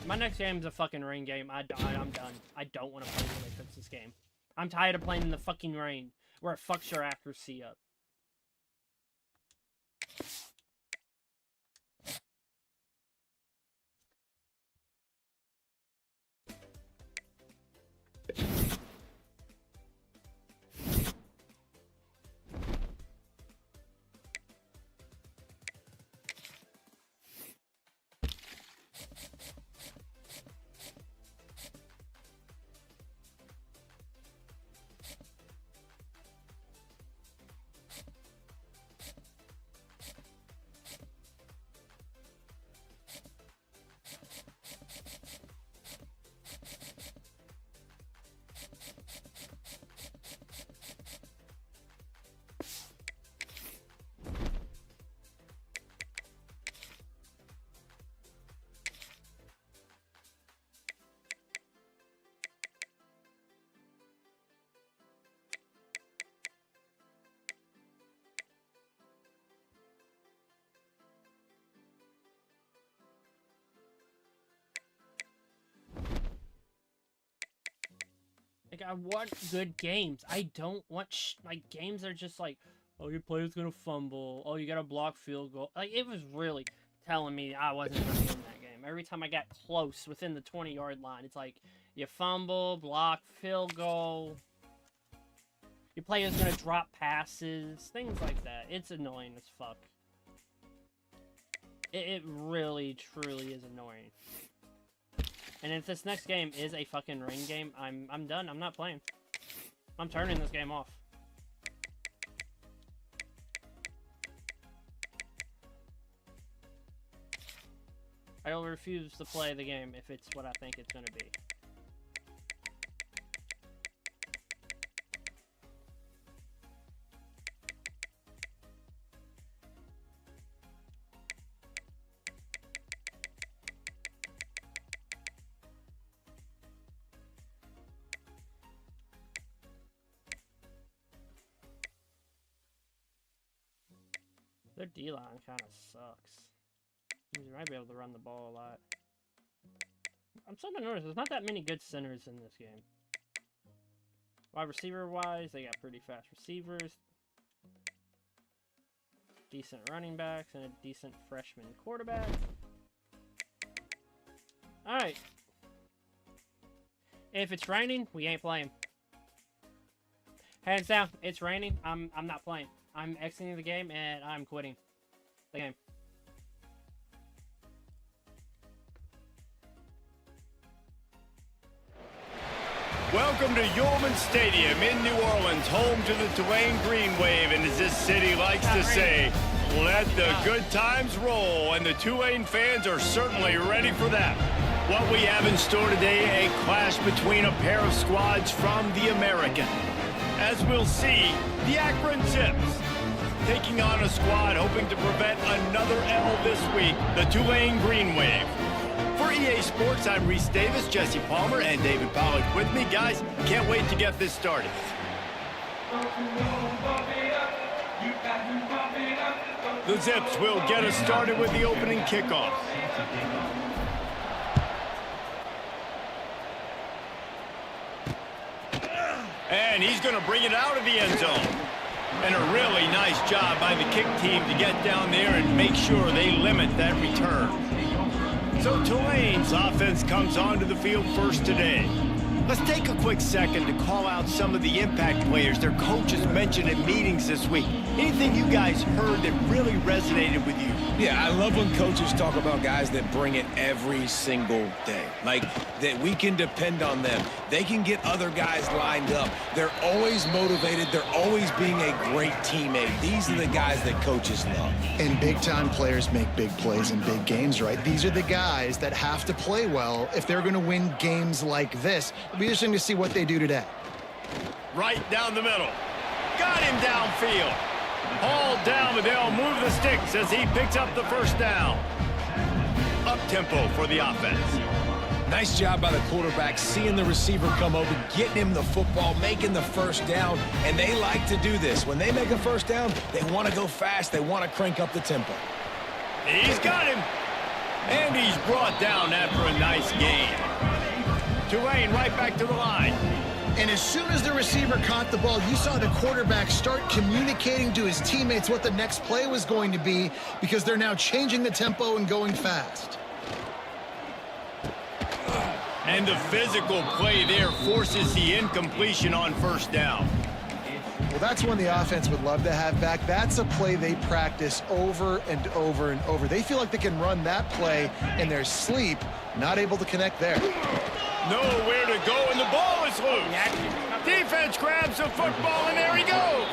My next game's a fucking rain game. I'm done. I don't want to play when they fix this game. I'm tired of playing in the fucking rain, where it fucks your accuracy up. Like, I want good games. I don't want like games that are just like, oh, your player's gonna fumble. Oh, you gotta block field goal. Like, it was really telling me I wasn't gonna win that game. Every time I got close within the 20-yard line, it's like, you fumble, block, field goal. Your player's gonna drop passes, things like that. It's annoying as fuck. It really, truly is annoying. And if this next game is a fucking rain game, I'm done. I'm not playing. I'm turning this game off. I will refuse to play the game if it's what I think it's gonna be. Their D-line kind of sucks. You might be able to run the ball a lot. I'm starting to notice there's not that many good centers in this game. Wide receiver-wise, they got pretty fast receivers. Decent running backs and a decent freshman quarterback. Alright. If it's raining, we ain't playing. Hands down, it's raining. I'm not playing. I'm exiting the game, and I'm quitting the game. Welcome to Yulman Stadium in New Orleans, home to the Tulane Green Wave, and as this city likes to say, let the good times roll, and the Tulane fans are certainly ready for that. What we have in store today, a clash between a pair of squads from the American. As we'll see, the Akron Zips taking on a squad hoping to prevent another L this week, the Tulane Green Wave. For EA Sports, I'm Reese Davis, Jesse Palmer, and David Pollack with me. Guys, can't wait to get this started. The Zips will get us started with the opening kickoff. And he's going to bring it out of the end zone. And a really nice job by the kick team to get down there and make sure they limit that return. So Tulane's offense comes onto the field first today. Let's take a quick second to call out some of the impact players their coaches mentioned in meetings this week. Anything you guys heard that really resonated with you? Yeah, I love when coaches talk about guys that bring it every single day. Like, that we can depend on them. They can get other guys lined up. They're always motivated. They're always being a great teammate. These are the guys that coaches love. And big-time players make big plays in big games, right? These are the guys that have to play well if they're going to win games like this. It'll be interesting to see what they do today. Right down the middle. Got him downfield. Hauled down, but they'll move the sticks as he picks up the first down. Up-tempo for the offense. Nice job by the quarterback, seeing the receiver come open, getting him the football, making the first down, and they like to do this. When they make a first down, they want to go fast. They want to crank up the tempo. He's got him. And he's brought down after a nice gain. Tulane right back to the line. And as soon as the receiver caught the ball, you saw the quarterback start communicating to his teammates what the next play was going to be because they're now changing the tempo and going fast. And the physical play there forces the incompletion on first down. Well, that's one the offense would love to have back. That's a play they practice over and over and over. They feel like they can run that play in their sleep, not able to connect there. Nowhere to go, and the ball is loose. Defense grabs the football, and there he goes.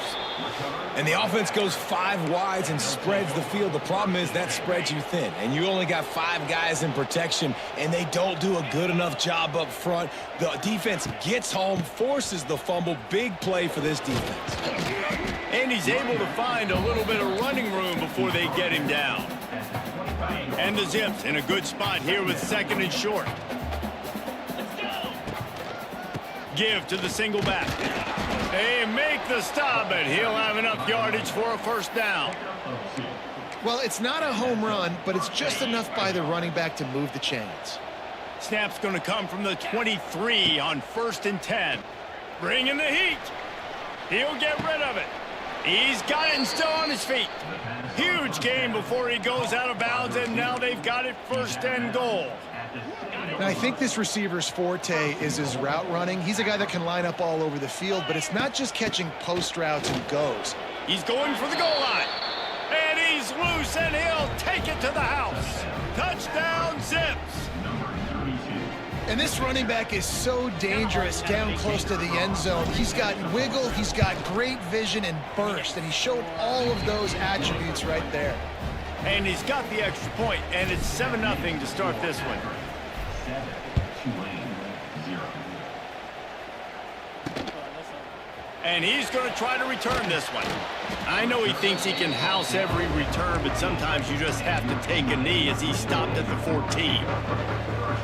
And the offense goes 5 wides and spreads the field. The problem is that spreads you thin, and you only got 5 guys in protection, and they don't do a good enough job up front. The defense gets home, forces the fumble. Big play for this defense. And he's able to find a little bit of running room before they get him down. And the Zips in a good spot here with 2nd and short. Give to the single back. They make the stop, but he'll have enough yardage for a first down. Well, it's not a home run, but it's just enough by the running back to move the chains. Snap's going to come from the 23 on 1st and 10. Bringing the heat. He'll get rid of it. He's got it and still on his feet. Huge game before he goes out of bounds, and now they've got it 1st and goal. Now, I think this receiver's forte is his route running. He's a guy that can line up all over the field, but it's not just catching post routes and goes. He's going for the goal line. And he's loose, and he'll take it to the house. Touchdown, Zips. And this running back is so dangerous down close to the end zone. He's got wiggle, he's got great vision and burst, and he showed all of those attributes right there. And he's got the extra point, and it's 7-0 to start this one. And he's going to try to return this one. I know he thinks he can house every return, but sometimes you just have to take a knee as he stopped at the 14.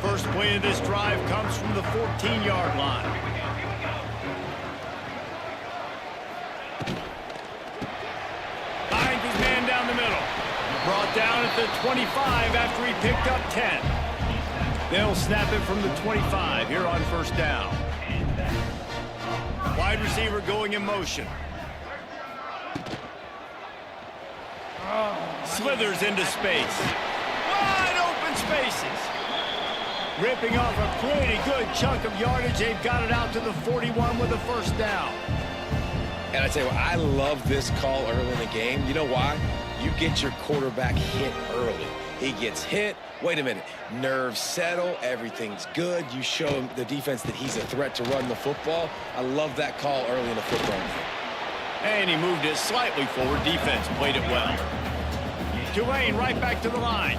First play of this drive comes from the 14-yard line. Finds his man down the middle. Brought down at the 25 after he picked up 10. They'll snap it from the 25 here on first down. Wide receiver going in motion. Slithers into space. Wide open spaces. Ripping off a pretty good chunk of yardage. They've got it out to the 41 with a first down. And I tell you what, I love this call early in the game. You know why? You get your quarterback hit early. He gets hit. Wait a minute. Nerves settle. Everything's good. You show him, the defense, that he's a threat to run the football. I love that call early in the football game. And he moved it slightly forward. Defense played it well. Tulane right back to the line.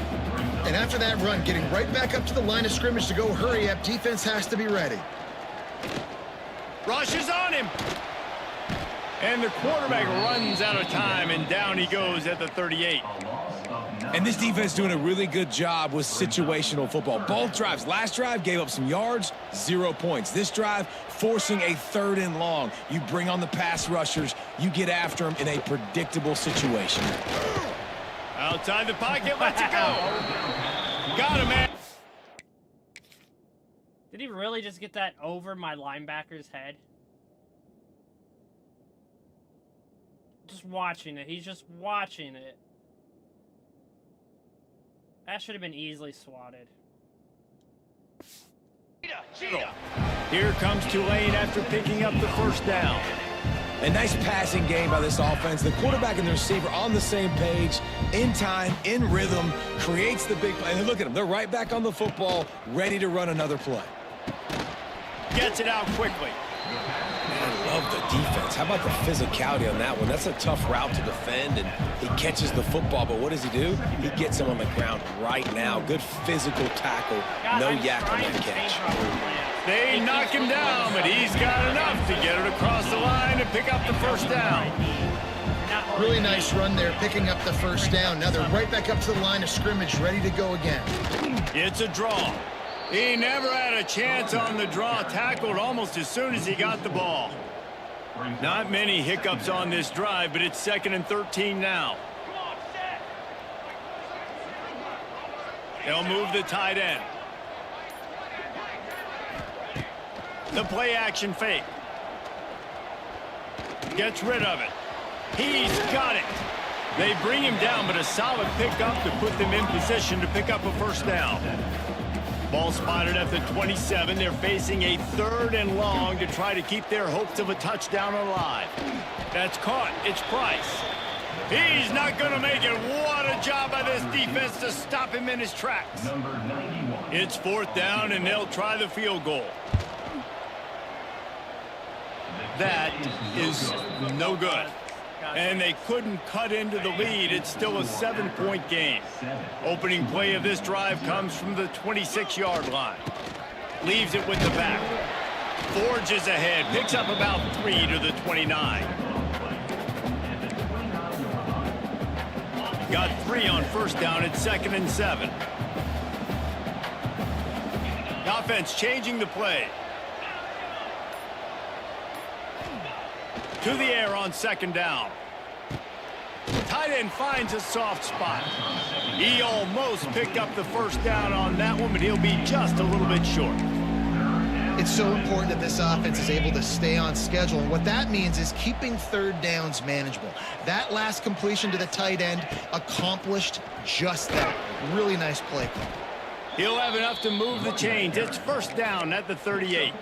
And after that run, getting right back up to the line of scrimmage to go hurry up, defense has to be ready. Rushes on him. And the quarterback runs out of time, and down he goes at the 38. And this defense doing a really good job with situational football. Both drives. Last drive gave up some yards, 0 points. This drive forcing a 3rd and long. You bring on the pass rushers. You get after them in a predictable situation. Outside the pocket, lets it go. Got him, man. Did he really just get that over my linebacker's head? Just watching it. He's just watching it. That should have been easily swatted. Here comes Tulane after picking up the first down. A nice passing game by this offense. The quarterback and the receiver on the same page, in time, in rhythm, creates the big play. And look at them. They're right back on the football, ready to run another play. Gets it out quickly. Man, I love the defense. How about the physicality on that one? That's a tough route to defend, and he catches the football, but what does he do? He gets him on the ground right now. Good physical tackle. No yak on that catch. They knock him down, but he's got enough to get it across the line and pick up the first down. Really nice run there, picking up the first down. Now they're right back up to the line of scrimmage, ready to go again. It's a draw. He never had a chance on the draw, tackled almost as soon as he got the ball. Not many hiccups on this drive, but it's 2nd and 13 now. They'll move the tight end. The play action fake. Gets rid of it. He's got it. They bring him down, but a solid pickup to put them in position to pick up a first down. Ball spotted at the 27. They're facing a 3rd and long to try to keep their hopes of a touchdown alive. That's caught. It's Price. He's not going to make it. What a job by this defense to stop him in his tracks. It's 4th down, and they'll try the field goal. That is no good. And they couldn't cut into the lead. It's still a 7-point game. Opening play of this drive comes from the 26-yard line. Leaves it with the back. Forges ahead. Picks up about 3 to the 29. Got 3 on first down at 2nd and 7. The offense changing the play. To the air on 2nd down. Tight end finds a soft spot. He almost picked up the first down on that one, but he'll be just a little bit short. It's so important that this offense is able to stay on schedule, and what that means is keeping 3rd downs manageable. That last completion to the tight end accomplished just that. Really nice play call. He'll have enough to move the chains. It's 1st down at the 38.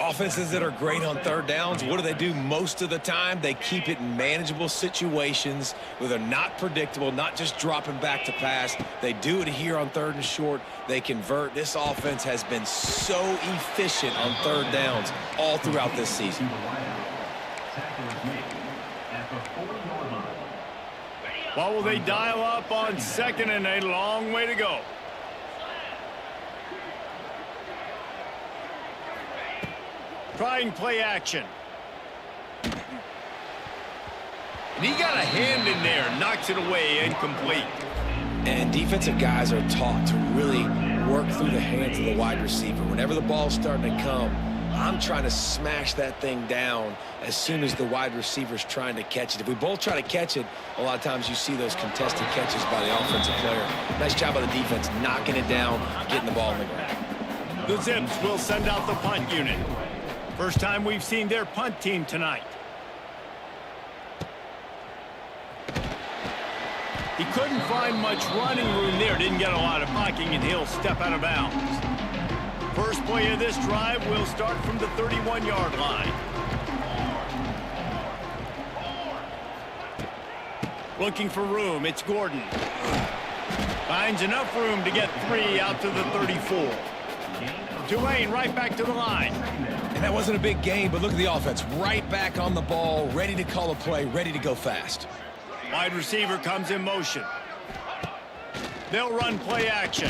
Offenses that are great on 3rd downs, what do? Most of the time, they keep it in manageable situations where they're not predictable, not just dropping back to pass. They do it here on 3rd and short. They convert. This offense has been so efficient on 3rd downs all throughout this season. What will they dial up on 2nd and a long way to go? Trying play action. And he got a hand in there, knocks it away, incomplete. And defensive guys are taught to really work through the hands of the wide receiver. Whenever the ball's starting to come, I'm trying to smash that thing down as soon as the wide receiver's trying to catch it. If we both try to catch it, a lot of times you see those contested catches by the offensive player. Nice job by the defense, knocking it down, getting the ball in the ground. The Zips will send out the punt unit. First time we've seen their punt team tonight. He couldn't find much running room there. Didn't get a lot of blocking, and he'll step out of bounds. First play of this drive will start from the 31-yard line. Looking for room. It's Gordon. Finds enough room to get 3 out to the 34. Tulane right back to the line. And that wasn't a big gain, but look at the offense. Right back on the ball, ready to call a play, ready to go fast. Wide receiver comes in motion. They'll run play action.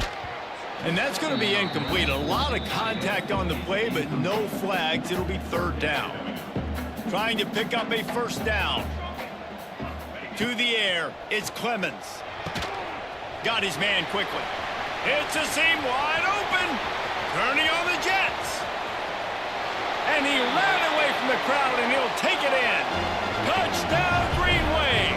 And that's going to be incomplete. A lot of contact on the play, but no flags. It'll be 3rd down. Trying to pick up a first down. To the air, it's Clemens. Got his man quickly. It's a seam wide open. Turning on the Jets. And he ran away from the crowd, and he'll take it in. Touchdown, Greenway.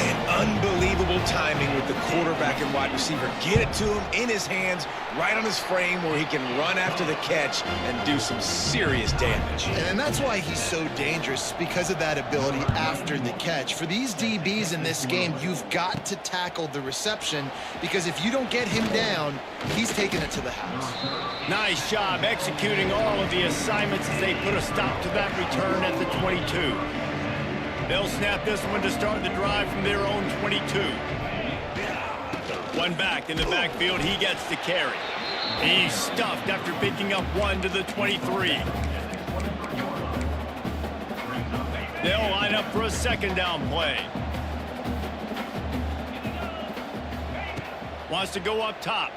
An unbelievable timing with the quarterback and wide receiver. Get it to him in his hands, right on his frame where he can run after the catch and do some serious damage. And that's why he's so dangerous, because of that ability after the catch. For these DBs in this game, you've got to tackle the reception, because if you don't get him down, he's taking it to the house. Nice job executing all of the assignments as they put a stop to that return at the 22. They'll snap this one to start the drive from their own 22. One back in the backfield, he gets the carry. He's stuffed after picking up one to the 23. They'll line up for a second down play. Wants to go up top.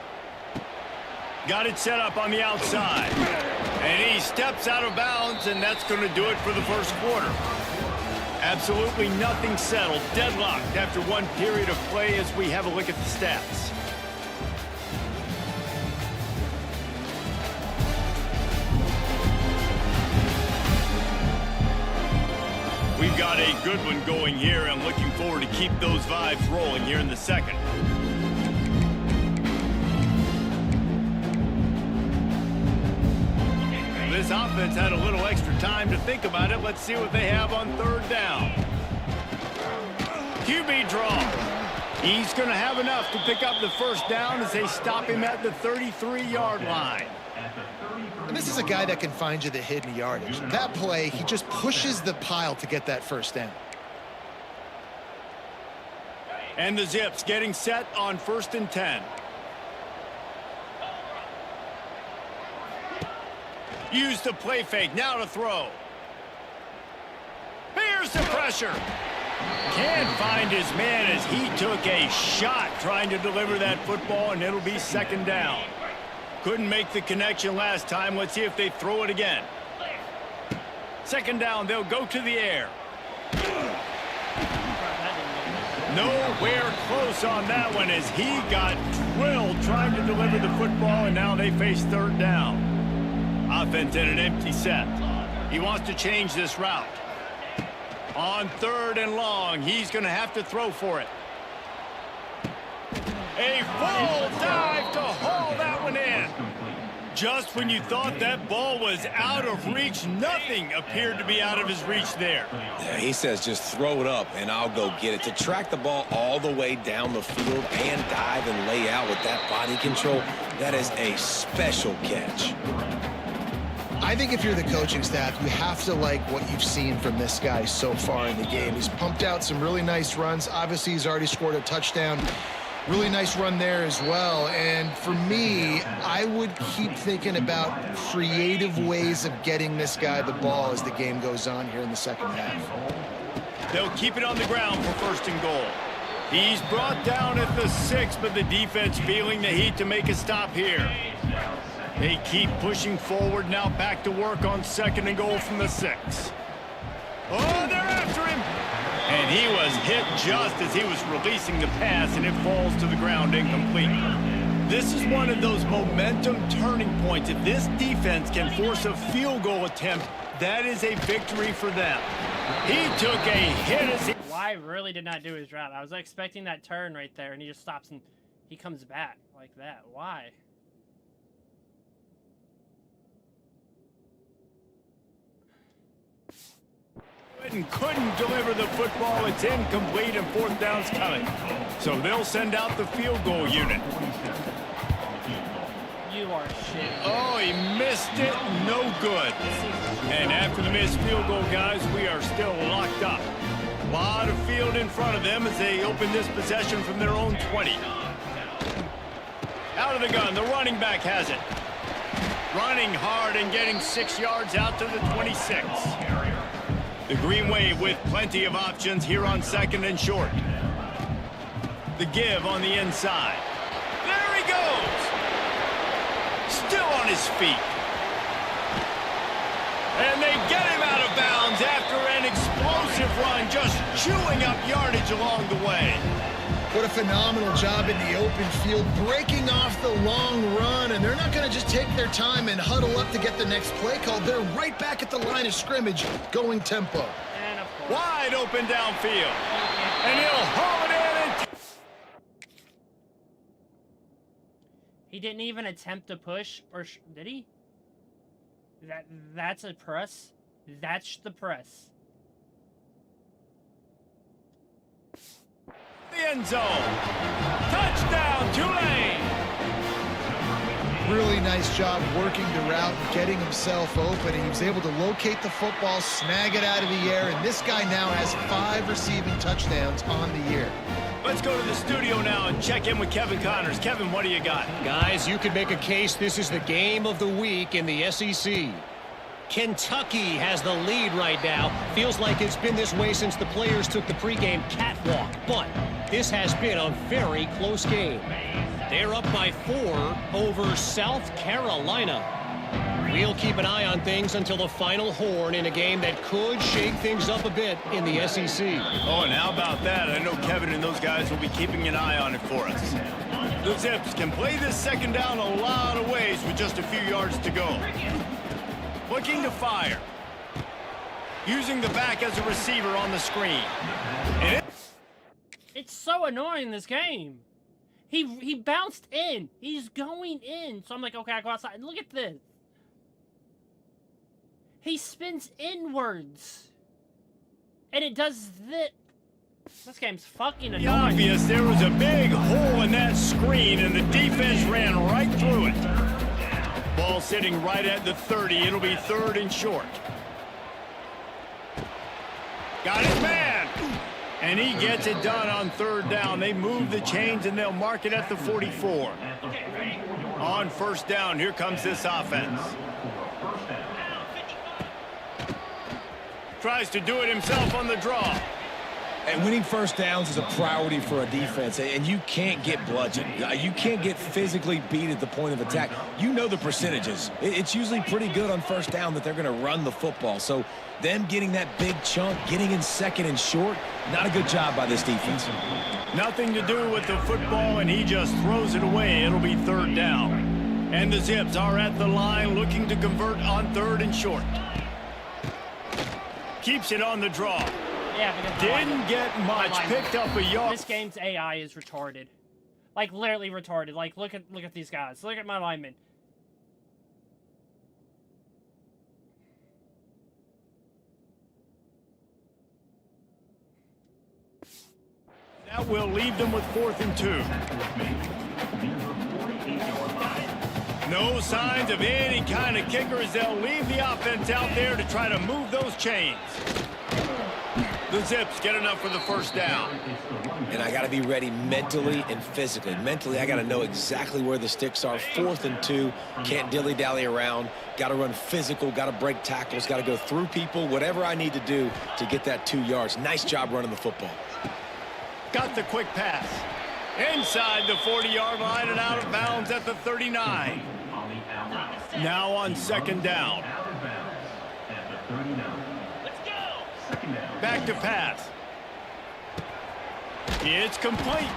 Got it set up on the outside. And he steps out of bounds, and that's going to do it for the first quarter. Absolutely nothing settled. Deadlocked after one period of play as we have a look at the stats. We've got a good one going here. I'm looking forward to keep those vibes rolling here in the second. This offense had a little extra time to think about it. Let's see what they have on third down. QB draw. He's going to have enough to pick up the first down as they stop him at the 33-yard line. And this is a guy that can find you the hidden yardage. That play, he just pushes the pile to get that first down. And the Zips getting set on 1st and 10. Use the play fake, now to throw. Here's the pressure. Can't find his man as he took a shot trying to deliver that football, and it'll be second down. Couldn't make the connection last time. Let's see if they throw it again. Second down, they'll go to the air. Nowhere close on that one as he got drilled trying to deliver the football, and now they face third down. Offense in an empty set. He wants to change this route. On 3rd and long, he's going to have to throw for it. A full dive to haul that one in. Just when you thought that ball was out of reach, nothing appeared to be out of his reach there. Yeah, he says just throw it up and I'll go get it. To track the ball all the way down the field and dive and lay out with that body control, that is a special catch. I think if you're the coaching staff, you have to like what you've seen from this guy so far in the game. He's pumped out some really nice runs. Obviously, he's already scored a touchdown. Really nice run there as well. And for me, I would keep thinking about creative ways of getting this guy the ball as the game goes on here in the second half. They'll keep it on the ground for 1st and goal. He's brought down at the 6, but the defense feeling the heat to make a stop here. They keep pushing forward, now back to work on 2nd and goal from the 6. Oh, they're after him. And he was hit just as he was releasing the pass, and it falls to the ground incomplete. This is one of those momentum turning points. If this defense can force a field goal attempt, that is a victory for them. He took a hit as he... Why really did not do his route? I was expecting that turn right there, and he just stops and he comes back like that. Why? And couldn't deliver the football. It's incomplete and 4th down's coming. So they'll send out the field goal unit. You are shit. Oh, he missed it. No good. And after the missed field goal, guys, we are still locked up. A lot of field in front of them as they open this possession from their own 20. Out of the gun, the running back has it. Running hard and getting 6 yards out to the 26. The Green Wave with plenty of options here on 2nd and short. The give on the inside. There he goes. Still on his feet. And they get him out of bounds after an explosive run, just chewing up yardage along the way. What a phenomenal job in the open field, breaking off the long run, and they're not going to just take their time and huddle up to get the next play called. They're right back at the line of scrimmage, going tempo. And of course. Wide open downfield. And he'll haul it in. He didn't even attempt to push, or did he? That's a press. That's the press. The end zone. Touchdown, Tulane. Really nice job working the route, getting himself open, and he was able to locate the football, snag it out of the air, and this guy now has 5 receiving touchdowns on the year. Let's go to the studio now and check in with Kevin Connors. Kevin, what do you got? Guys, you could make a case this is the game of the week in the SEC. Kentucky has the lead right now. Feels like it's been this way since the players took the pregame catwalk, but this has been a very close game. They're up by 4 over South Carolina. We'll keep an eye on things until the final horn in a game that could shake things up a bit in the SEC. Oh, and how about that? I know Kevin and those guys will be keeping an eye on it for us. The Zips can play this second down a lot of ways with just a few yards to go. Looking to fire. Using the back as a receiver on the screen. And It's so annoying, this game. He bounced in. He's going in. So I'm like, okay, I go outside. And look at this. He spins inwards. And it does this. This game's fucking annoying. obvious there was a big hole in that screen, and the defense ran right through it. Ball sitting right at the 30. It'll be 3rd and short. Got his man. And he gets it done on 3rd down. They move the chains, and they'll mark it at the 44. On 1st down, here comes this offense. Tries to do it himself on the draw. And winning 1st downs is a priority for a defense, and you can't get bludgeoned. You can't get physically beat at the point of attack. You know the percentages. It's usually pretty good on 1st down that they're going to run the football. So them getting that big chunk, getting in 2nd and short, not a good job by this defense. Nothing to do with the football, and he just throws it away. It'll be 3rd down. And the Zips are at the line looking to convert on 3rd and short. Keeps it on the draw. Yeah, because Didn't get much. Picked up a yard. This game's AI is retarded. Like, literally retarded. Like, look at these guys. Look at my linemen. That will leave them with 4th and 2. No signs of any kind of kickers. They'll leave the offense out there to try to move those chains. The Zips get enough for the 1st down. And I got to be ready mentally and physically. Mentally, I got to know exactly where the sticks are. 4th and 2. Can't dilly-dally around. Got to run physical. Got to break tackles. Got to go through people. Whatever I need to do to get that 2 yards. Nice job running the football. Got the quick pass. Inside the 40-yard line and out of bounds at the 39. Now on 2nd down. Back to pass. It's complete.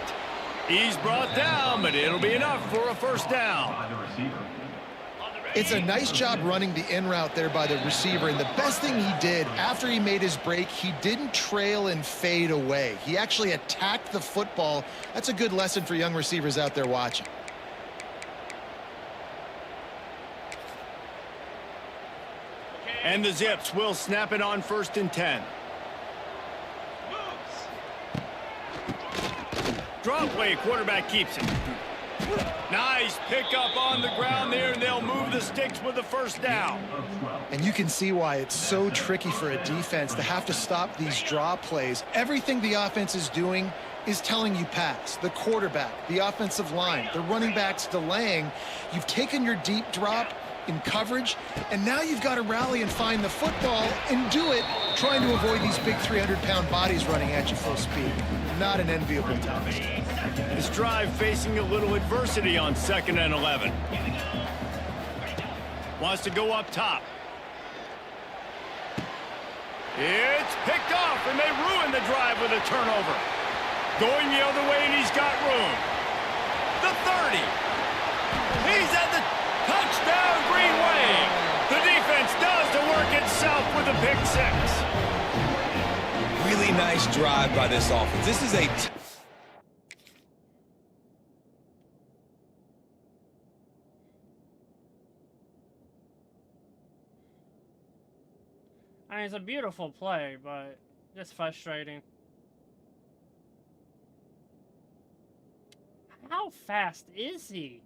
He's brought down, but it'll be enough for a 1st down. It's a nice job running the in route there by the receiver, and the best thing he did after he made his break, he didn't trail and fade away. He actually attacked the football. That's a good lesson for young receivers out there watching. And the Zips will snap it on 1st and 10. Draw play, quarterback keeps it. Nice pickup on the ground there, and they'll move the sticks with the 1st down. And you can see why it's so tricky for a defense to have to stop these draw plays. Everything the offense is doing is telling you pass. The quarterback, the offensive line, the running backs delaying. You've taken your deep drop in coverage, and now you've got to rally and find the football and do it trying to avoid these big 300-pound bodies running at you full speed. Not an enviable task. This drive facing a little adversity on 2nd and 11. Wants to go up top. It's picked off, and they ruin the drive with a turnover. Going the other way, and he's got room. The 30. He's at the touchdown Green Wave. The defense does the work itself with a pick 6. Really nice drive by this offense. This is a I mean, it's a beautiful play, but just frustrating. How fast is he?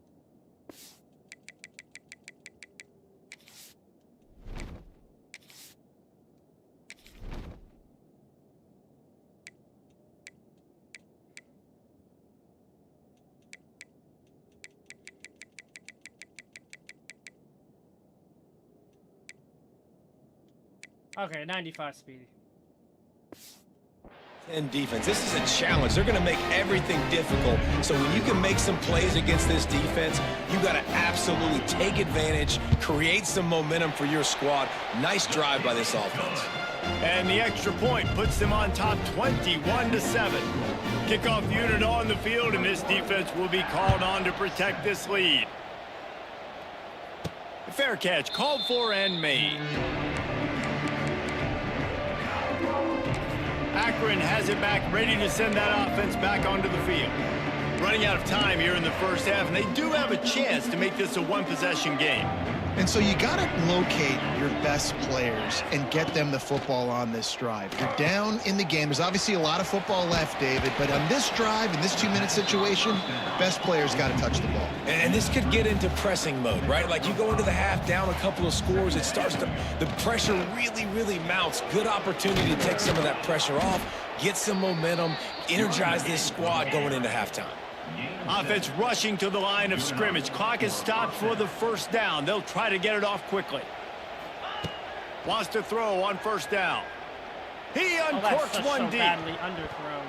Okay, 95 speed. And defense, this is a challenge. They're going to make everything difficult. So when you can make some plays against this defense, you got to absolutely take advantage, create some momentum for your squad. Nice drive by this offense. And the extra point puts them on top 21-7. Kickoff unit on the field, and this defense will be called on to protect this lead. Fair catch, called for and made. Akron has it back, ready to send that offense back onto the field. Running out of time here in the first half, and they do have a chance to make this a one-possession game. And so you got to locate your best players and get them the football on this drive. You're down in the game. There's obviously a lot of football left, David, but on this drive, in this 2-minute situation, best players got to touch the ball. And this could get into pressing mode, right? Like you go into the half down a couple of scores, it starts to, the pressure really mounts. Good opportunity to take some of that pressure off, get some momentum, energize this squad going into halftime. Offense rushing to the line of scrimmage. Clock is stopped for the first down. They'll try to get it off quickly. Wants to throw on first down. He uncorks one deep. Badly underthrown.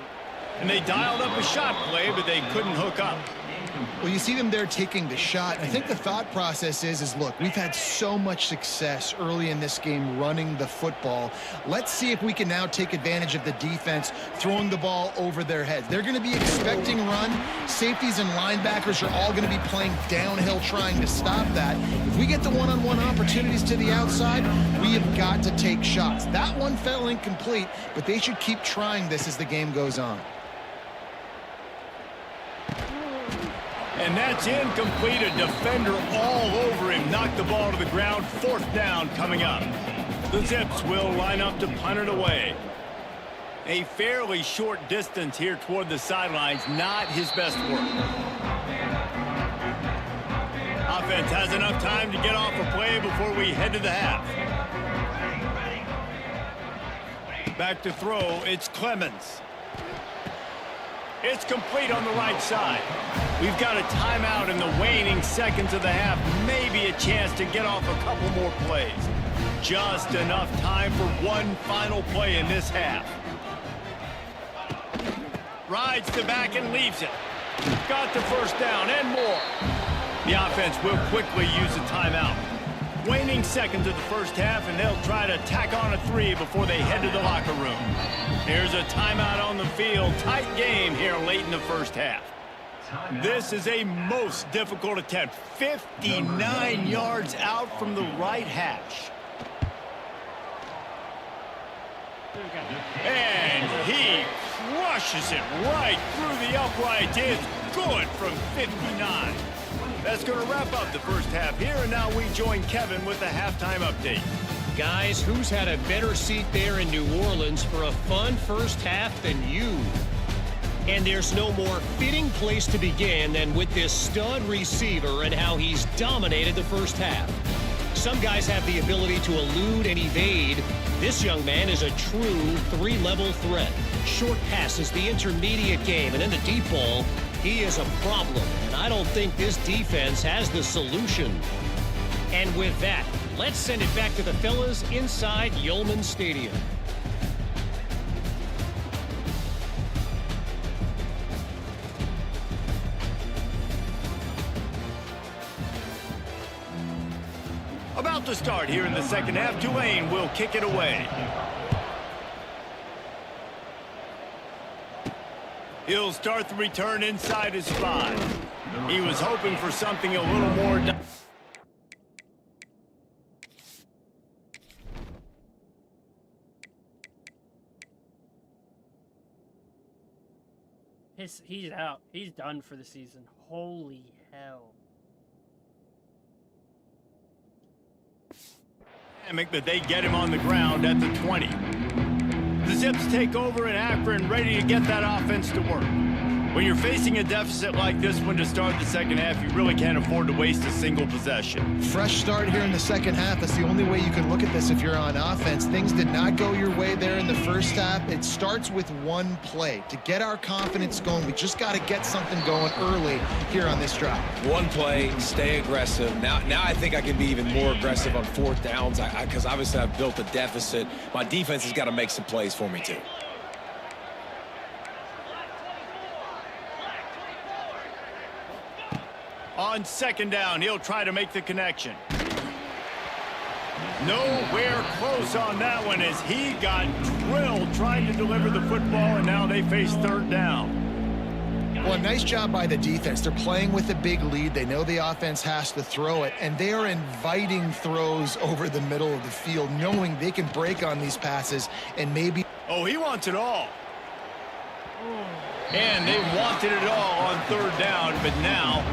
And they dialed up a shot play, but they couldn't hook up. Well, you see them there taking the shot. I think the thought process is look, we've had so much success early in this game running the football. Let's see if we can now take advantage of the defense throwing the ball over their heads. They're going to be expecting run. Safeties and linebackers are all going to be playing downhill trying to stop that. If we get the one-on-one opportunities to the outside, we have got to take shots. That one fell incomplete, but they should keep trying this as the game goes on. And that's incomplete. A defender all over him. Knocked the ball to the ground. Fourth down coming up. The Zips will line up to punt it away. A fairly short distance here toward the sidelines. Not his best work. Offense has enough time to get off a play before we head to the half. Back to throw. It's Clemens. It's complete on the right side. We've got a timeout in the waning seconds of the half. Maybe a chance to get off a couple more plays. Just enough time for one final play in this half. Rides the back and leaves it. Got the first down and more. The offense will quickly use a timeout. Waning seconds of the first half, and they'll try to tack on a 3 before they head to the locker room. Here's a timeout on the field. Tight game here late in the first half. This is a most difficult attempt. 59 yards out from the right hash. And he crushes it right through the upright. It's good from 59. That's going to wrap up the first half here, and now we join Kevin with the halftime update. Guys, who's had a better seat there in New Orleans for a fun first half than you? And there's no more fitting place to begin than with this stud receiver and how he's dominated the first half. Some guys have the ability to elude and evade. This young man is a true three-level threat. Short passes, the intermediate game, and then the deep ball. He is a problem, and I don't think this defense has the solution. And with that, let's send it back to the fellas inside Yeoman Stadium. About to start here in the second half. Tulane will kick it away. He'll start the return inside his 5. He was hoping for something a little more. He's out. He's done for the season. Holy hell. But they get him on the ground at the 20. The Zips take over in Akron, ready to get that offense to work. When you're facing a deficit like this one to start the second half, you really can't afford to waste a single possession. Fresh start here in the second half. That's the only way you can look at this if you're on offense. Things did not go your way there in the first half. It starts with one play. To get our confidence going, we just got to get something going early here on this drive. One play, stay aggressive. Now I think I can be even more aggressive on fourth downs because obviously I've built a deficit. My defense has got to make some plays for me too. On second down, he'll try to make the connection. Nowhere close on that one as he got drilled trying to deliver the football, and now they face third down. Well, nice job by the defense. They're playing with a big lead. They know the offense has to throw it, and they are inviting throws over the middle of the field, knowing they can break on these passes and maybe... Oh, he wants it all. And they wanted it all on third down, but now...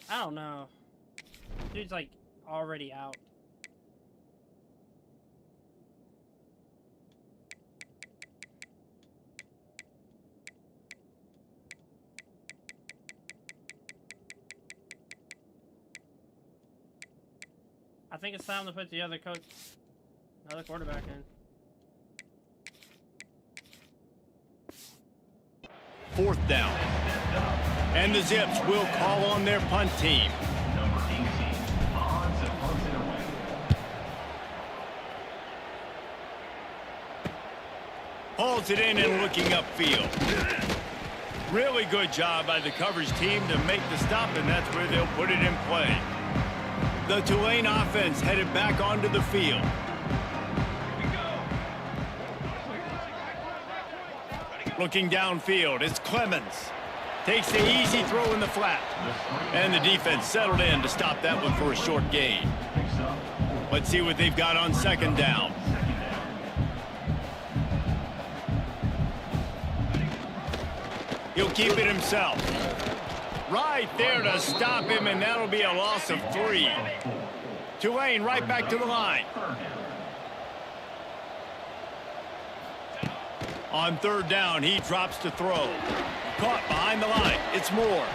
I don't know. Dude's like already out. I think it's time to put the other quarterback in. Fourth down. And the Zips will call on their punt team. Number 18, odds and punts it away. Hauls it in and looking upfield. Really good job by the coverage team to make the stop, and that's where they'll put it in play. The Tulane offense headed back onto the field. Looking downfield, it's Clemens. Takes the easy throw in the flat. And the defense settled in to stop that one for a short gain. Let's see what they've got on second down. He'll keep it himself. Right there to stop him, and that'll be a loss of 3. Tulane right back to the line. On third down, he drops to throw. Caught behind the line. It's Moore.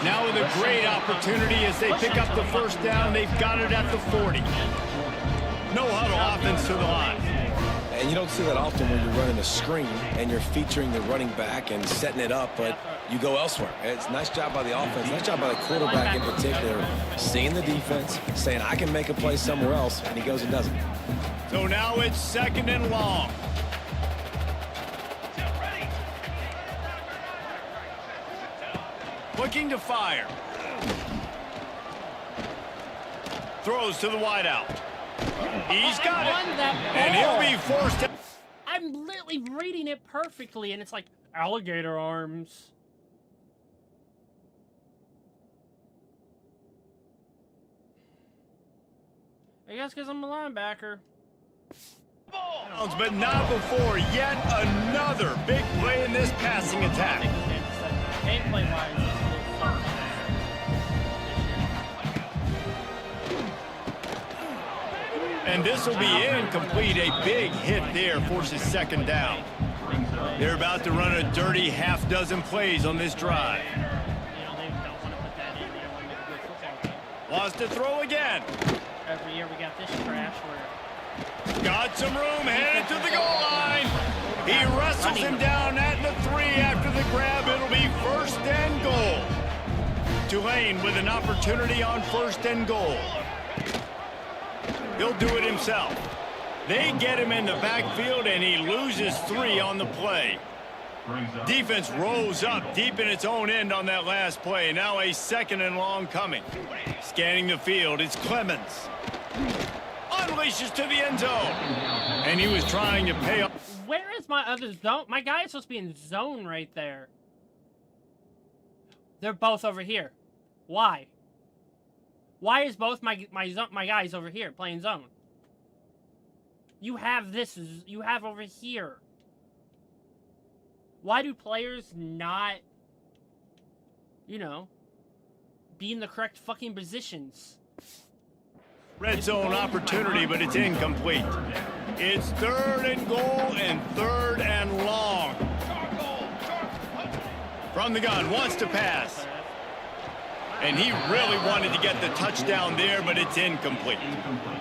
Now with a great opportunity as they pick up the first down. They've got it at the 40. No huddle offense to the line. And you don't see that often when you're running a screen and you're featuring the running back and setting it up, but you go elsewhere. It's a nice job by the offense, nice job by the quarterback in particular, seeing the defense, saying I can make a play somewhere else, and he goes and does it. So now it's second and long. Looking to fire. Throws to the wideout. He's got it. And he'll be forced to... I'm literally reading it perfectly, and it's like alligator arms. I guess because I'm a linebacker. But not before yet another big play in this passing attack. Gameplay-wise, and this will be incomplete. A big hit there forces second down. They're about to run a dirty half-dozen plays on this drive. Wants to throw again. Every year we got this trash where... Got some room, headed to the goal line. He wrestles him down at the 3 after the grab. It'll be first and goal. Tulane with an opportunity on first and goal. He'll do it himself. They get him in the backfield, and he loses 3 on the play. Defense rolls up deep in its own end on that last play. Now a second and long coming. Scanning the field, it's Clemens. Unleashes to the end zone. And he was trying to pay off. Where is my other zone? My guy is supposed to be in zone right there. They're both over here. Why? Why is both my guys over here playing zone? You have this. You have over here. Why do players not, you know, be in the correct fucking positions? Red zone opportunity, but it's incomplete. It's 3rd and goal and 3rd and long. From the gun, wants to pass. And he really wanted to get the touchdown there, but it's incomplete.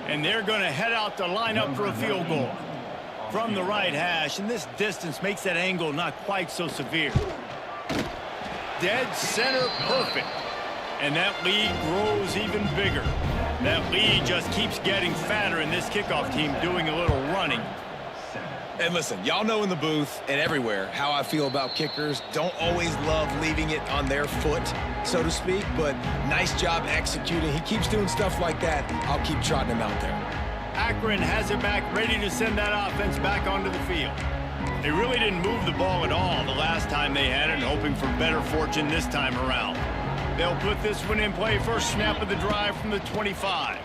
And they're going to head out to line up for a field goal. From the right hash, and this distance makes that angle not quite so severe. Dead center perfect. And that lead grows even bigger. That lead just keeps getting fatter, and this kickoff team doing a little running. And listen, y'all know in the booth and everywhere how I feel about kickers. Don't always love leaving it on their foot, so to speak, but nice job executing. He keeps doing stuff like that. I'll keep trotting him out there. Akron has it back, ready to send that offense back onto the field. They really didn't move the ball at all the last time they had it, hoping for better fortune this time around. They'll put this one in play, first snap of the drive from the 25.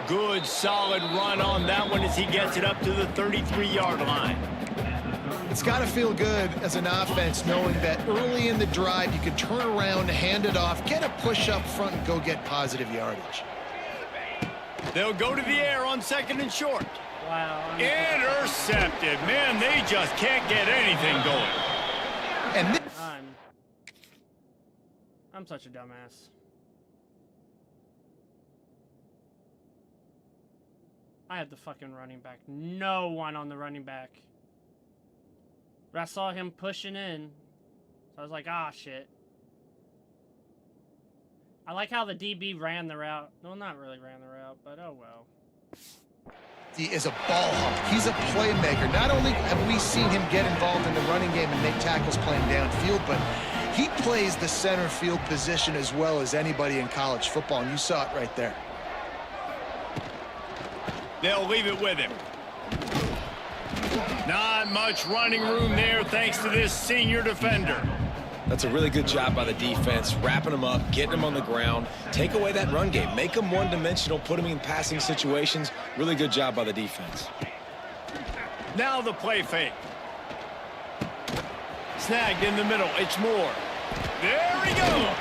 Good, solid run on that one as he gets it up to the 33-yard line. It's got to feel good as an offense knowing that early in the drive you can turn around, hand it off, get a push up front, and go get positive yardage. They'll go to the air on 2nd and short. Wow. Intercepted. Man, they just can't get anything going. And I'm such a dumbass. I have the fucking running back. No one on the running back. But I saw him pushing in. So I was like, ah, shit. I like how the DB ran the route. Well, not really ran the route, but oh well. he is a ball hawk. He's a playmaker. Not only have we seen him get involved in the running game and make tackles playing downfield, but he plays the center field position as well as anybody in college football, and you saw it right there. They'll leave it with him. Not much running room there thanks to this senior defender. That's a really good job by the defense, wrapping them up, getting them on the ground, take away that run game, make them one-dimensional, put them in passing situations. Really good job by the defense. Now the play fake. Snagged in the middle. It's Moore. There he goes.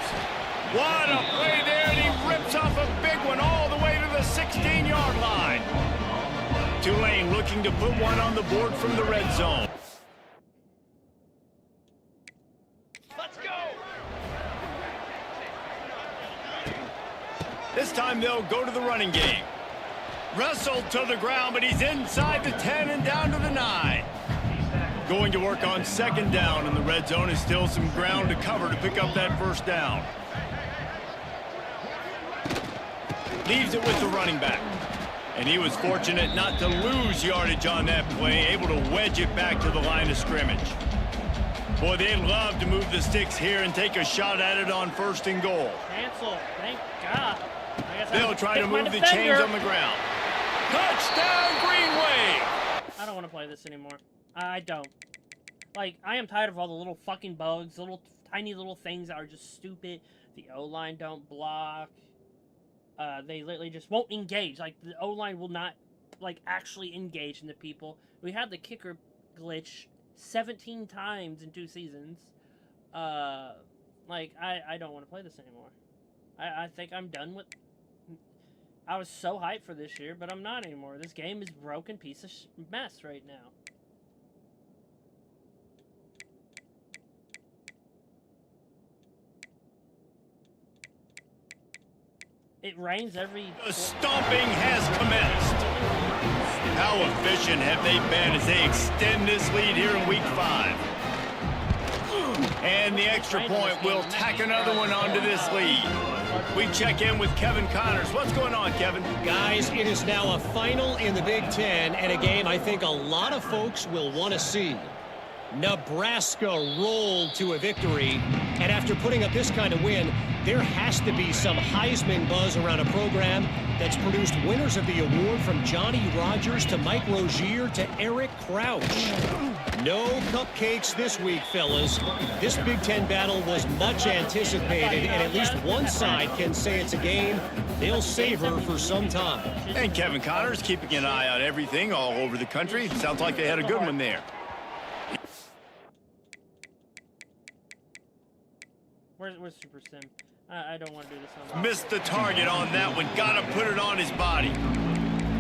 What a play there, and he rips off a big one all the way to the 16-yard line. Tulane looking to put one on the board from the red zone. Let's go. This time they'll go to the running game. Wrestled to the ground, but he's inside the 10 and down to the 9. Going to work on second down, and the red zone is still some ground to cover to pick up that first down. Leaves it with the running back. And he was fortunate not to lose yardage on that play, able to wedge it back to the line of scrimmage. Boy, they love to move the sticks here and take a shot at it on first and goal. Cancel. Thank God. I guess They'll try to move the chains on the ground. Touchdown, Green Wave! I don't want to play this anymore. I don't. Like, I am tired of all the little fucking bugs, tiny little things that are just stupid. The O-line don't block. They literally just won't engage. Like, the O-line will not, like, actually engage in the people. We had the kicker glitch 17 times in 2 seasons. Like, I don't want to play this anymore. I think I'm done with... I was so hyped for this year, but I'm not anymore. This game is a broken piece of mess right now. It rains every... The stomping has commenced. How efficient have they been as they extend this lead here in week 5? And the extra point will tack another one onto this lead. We check in with Kevin Connors. What's going on, Kevin? Guys, it is now a final in the Big Ten and a game I think a lot of folks will want to see. Nebraska rolled to a victory, and after putting up this kind of win, there has to be some Heisman buzz around a program that's produced winners of the award from Johnny Rodgers to Mike Rozier to Eric Crouch. No cupcakes this week, fellas. This Big Ten battle was much anticipated, and at least one side can say it's a game they'll savor for some time. And Kevin Connors keeping an eye on everything all over the country. Sounds like they had a good one there. Where's Super Sim? I don't want to do this no more. Missed the target on that one. Got to put it on his body.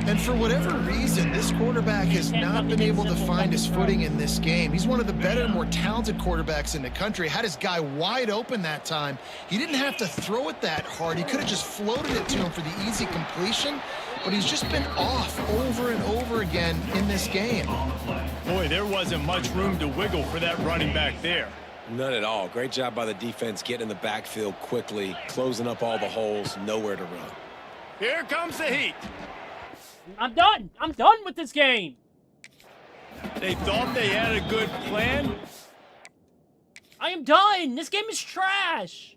And for whatever reason, this quarterback has not been able to find his footing in this game. He's one of the better, more talented quarterbacks in the country. Had his guy wide open that time. He didn't have to throw it that hard. He could have just floated it to him for the easy completion, but he's just been off over and over again in this game. Boy, there wasn't much room to wiggle for that running back there. None at all. Great job by the defense getting in the backfield quickly, closing up all the holes, nowhere to run. Here comes the heat. I'm done. I'm done with this game. They thought they had a good plan. I am done. This game is trash.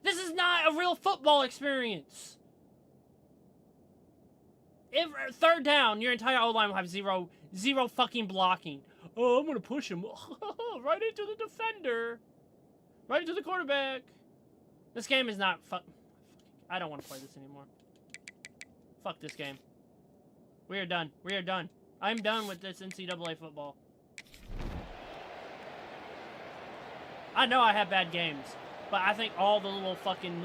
This is not a real football experience. If third down, your entire O-line will have zero fucking blocking. Oh, I'm gonna push him right into the defender, right into the quarterback. This game is not I don't want to play this anymore. Fuck this game. We are done. We are done. I'm done with this NCAA football. I know I have bad games, but I think all the little fucking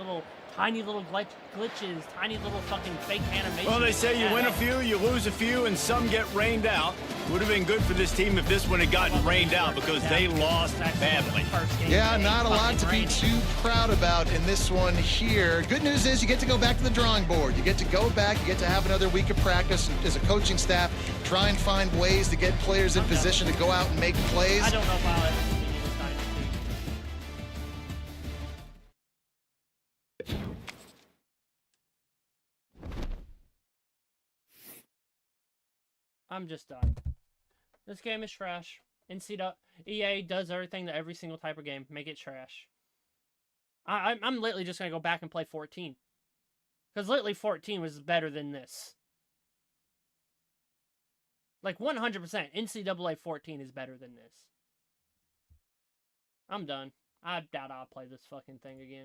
tiny little glitches, tiny little fucking fake animations. Well, they say you win a few, you lose a few, and some get rained out. Would have been good for this team if this one had gotten rained out because they lost badly. Yeah, not a lot to be too proud about in this one here. Good news is you get to go back to the drawing board. You get to go back, you get to have another week of practice as a coaching staff, try and find ways to get players in position to go out and make plays. I don't know if I'll ever continue this dynasty. I'm just done. This game is trash. EA does everything to every single type of game. Make it trash. I'm literally just going to go back and play 14. Because literally 14 was better than this. Like 100%. NCAA 14 is better than this. I'm done. I doubt I'll play this fucking thing again.